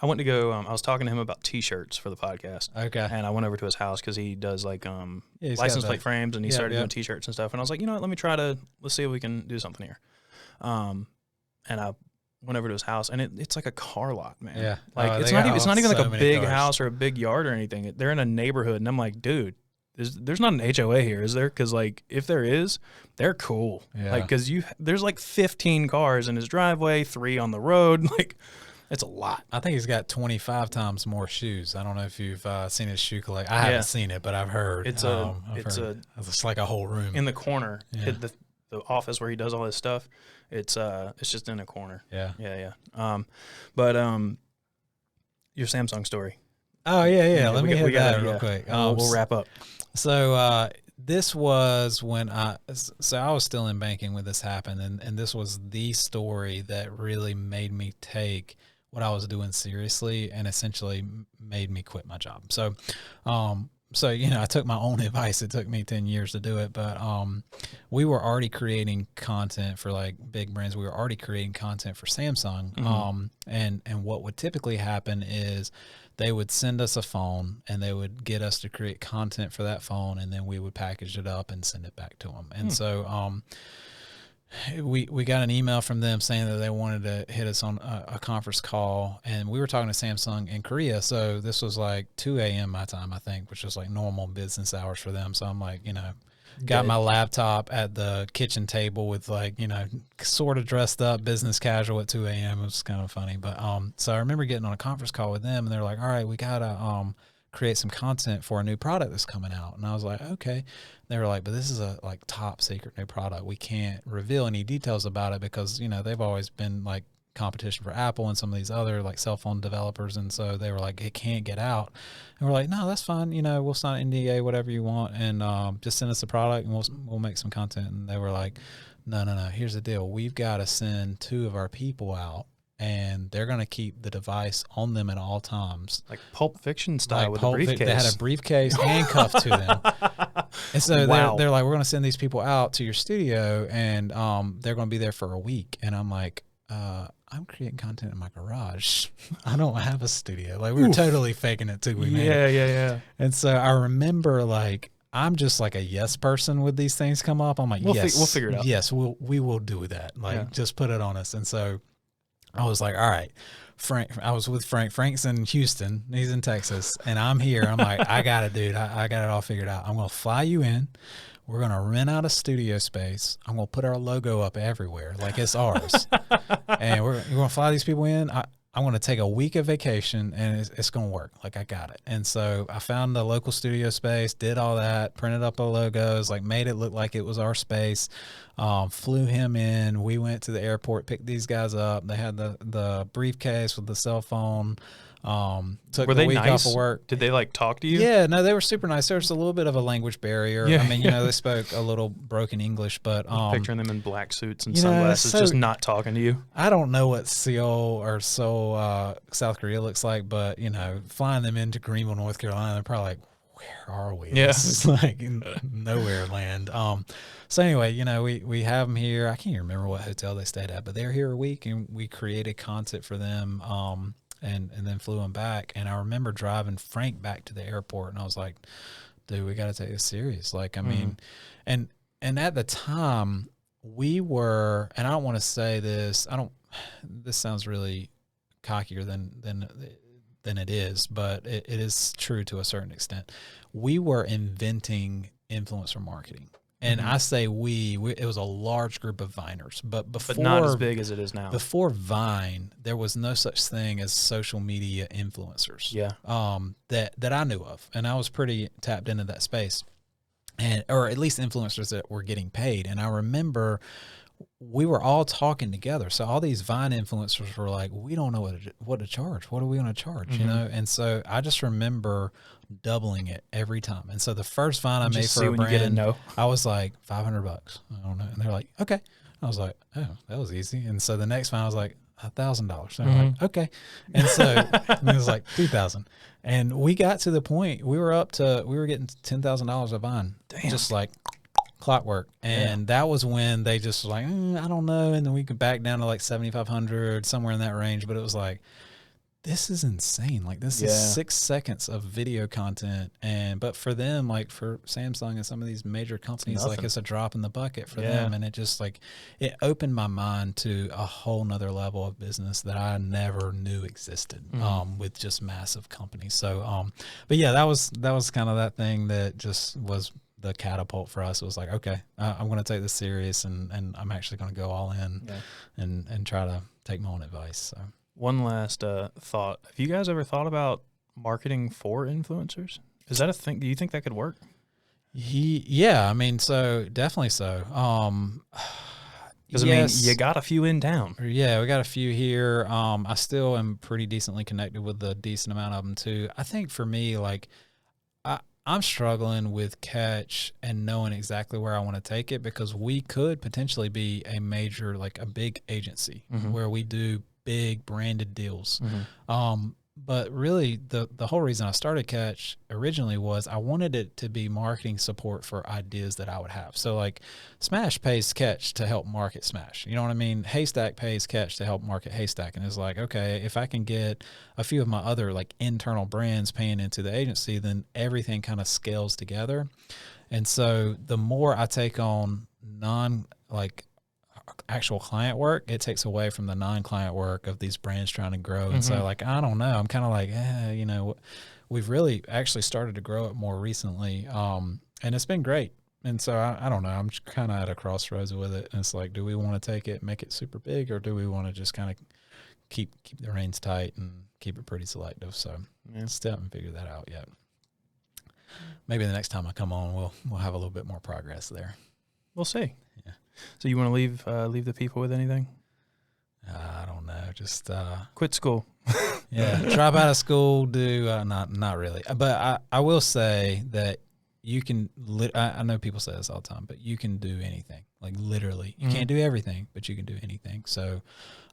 I went to go. I was talking to him about T-shirts for the podcast. Okay, and I went over to his house because he does license plate frames, and he started doing T-shirts and stuff. And I was like, let's see if we can do something here. And I went over to his house, and it's like a car lot, man. Yeah, it's not even like a big house or a big yard or anything. They're in a neighborhood, and I'm like, dude. There's not an HOA here, is there? Because if there is, they're cool. Yeah. Because there's 15 cars in his driveway, 3 on the road. It's a lot. I think he's got 25 times more shoes. I don't know if you've seen his shoe collection. I haven't seen it, but I've heard. It's like a whole room in the corner. Yeah. The office where he does all his stuff. It's just in a corner. Yeah. But your Samsung story. Oh yeah. Let me hit that real quick. We'll wrap up. So this was when I was still in banking when this happened, and this was the story that really made me take what I was doing seriously and essentially made me quit my job. So I took my own advice. It took me 10 years to do it, but we were already creating content for big brands. We were already creating content for Samsung. Mm-hmm. And what would typically happen is they would send us a phone and they would get us to create content for that phone, and then we would package it up and send it back to them. And so we got an email from them saying that they wanted to hit us on a conference call, and we were talking to Samsung in Korea. So this was 2 a.m. my time, I think, which was normal business hours for them. So I'm got my laptop at the kitchen table with sort of dressed up business casual at 2 a.m. It was kind of funny. But so I remember getting on a conference call with them, and they're like, all right, we got to create some content for a new product that's coming out. And I was like, okay. They were like, but this is a top secret new product. We can't reveal any details about it because, they've always been competition for Apple and some of these other cell phone developers. And so they were like, it can't get out. And we're like, no, that's fine. We'll sign an NDA, whatever you want. And just send us the product and we'll make some content. And they were like, no. Here's the deal. We've got to send 2 of our people out, and they're going to keep the device on them at all times. Like Pulp Fiction style with a briefcase. They had a briefcase handcuffed to them. And so they're like, we're going to send these people out to your studio, and they're going to be there for a week. And I'm like, I'm creating content in my garage. I don't have a studio. We were totally faking it too. Yeah. And so I remember I'm just a yes person with these things come up. I'm like, yes, we'll figure it out. Yes, we will do that. Just put it on us. And so I was like, all right, Frank. I was with Frank. Frank's in Houston. He's in Texas, and I'm here. I'm like, I got it, dude. I got it all figured out. I'm gonna fly you in. We're going to rent out a studio space. I'm going to put our logo up everywhere like it's ours. And we're going to fly these people in. I'm going to take a week of vacation, and it's going to work. I got it. And so I found the local studio space, did all that, printed up the logos, made it look like it was our space, flew him in. We went to the airport, picked these guys up. They had the briefcase with the cell phone. Took Were the they week nice? off of work. Did they like talk to you? Yeah, no, they were super nice. There was a little bit of a language barrier. Yeah, I mean, yeah. they spoke a little broken English, but Picturing them in black suits and you know, sunglasses, so- just not talking to you. I don't know what Seoul or Seoul, South Korea looks like, but flying them into Greenville, North Carolina, they're probably like, where are we? Yeah. This is like nowhere land. So anyway, we have them here. I can't even remember what hotel they stayed at, but they're here a week, and we created content for them. And then flew them back. And I remember driving Frank back to the airport, and I was like, dude, we got to take this serious. Like, I mean, and at the time we were, and I don't want to say this, this sounds really cockier than it is, but it is true to a certain extent. We were inventing influencer marketing. And I say we, it was a large group of Viners, but not as big as it is now. Before Vine, there was no such thing as social media influencers. Yeah. That I knew of, and I was pretty tapped into that space, or at least influencers that were getting paid. And I remember we were all talking together. So all these Vine influencers were like, we don't know what to charge. What are we going to charge? And so I just remember doubling it every time. And so the first Vine I made for a brand, I was like $500. I don't know. And they're like, okay. I was like, oh, that was easy. And so the next Vine I was like, $1,000. And they're like, okay. And so it was like 2,000. And we got to the point we were getting $10,000 a Vine. Damn. Just like clockwork. And that was when they just was like, I don't know. And then we could back down to like 7,500, somewhere in that range. But it was like, this is insane. Like, this is 6 seconds of video content. But for them, like for Samsung and some of these major companies, like it's a drop in the bucket for them. And it just it opened my mind to a whole nother level of business that I never knew existed, with just massive companies. So, but yeah, that was kind of that thing that just was the catapult for us. It was like, okay, I'm going to take this serious, and I'm actually going to go all in and try to take my own advice. So. One last thought. Have you guys ever thought about marketing for influencers? Is that a thing? Do you think that could work? Yeah, I mean, so definitely so. Because I mean, you got a few in town. Yeah, we got a few here. I still am pretty decently connected with a decent amount of them too. I think for me, like, I'm struggling with Catch and knowing exactly where I want to take it, because we could potentially be a major, like a big agency where we do big branded deals. But really the whole reason I started Catch originally was I wanted it to be marketing support for ideas that I would have. So like Smash pays Catch to help market Smash. You know what I mean? Haystack pays Catch to help market Haystack. And it's like, okay, if I can get a few of my other like internal brands paying into the agency, then everything kind of scales together. And so the more I take on actual client work, it takes away from the non-client work of these brands trying to grow. And so like, I don't know, I'm kind of like, we've really actually started to grow it more recently. And it's been great. And so I don't know, I'm kind of at a crossroads with it. And it's like, do we want to take it, make it super big, or do we want to just kind of keep the reins tight and keep it pretty selective? So still haven't figured that out yet. Maybe the next time I come on, we'll have a little bit more progress there. We'll see. Yeah. So you want to leave the people with anything? I don't know. Just quit school. Yeah, drop out of school. Do not really. But I will say that you can. I know people say this all the time, but you can do anything. Like literally, you can't do everything, but you can do anything. So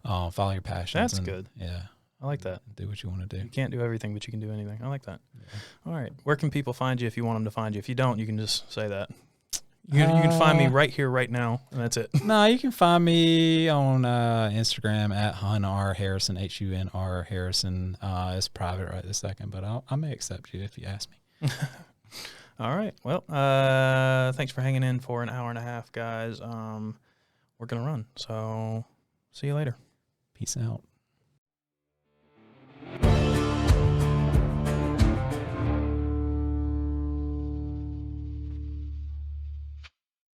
follow your passions. That's good. Yeah, I like that. Do what you want to do. You can't do everything, but you can do anything. I like that. Yeah. All right. Where can people find you if you want them to find you? If you don't, you can just say that. You can find me right here, right now, and that's it. No, you can find me on Instagram at Hunr Harrison, HUNR Harrison. It's private right this second, but I may accept you if you ask me. All right. Well, thanks for hanging in for an hour and a half, guys. We're going to run, so see you later. Peace out.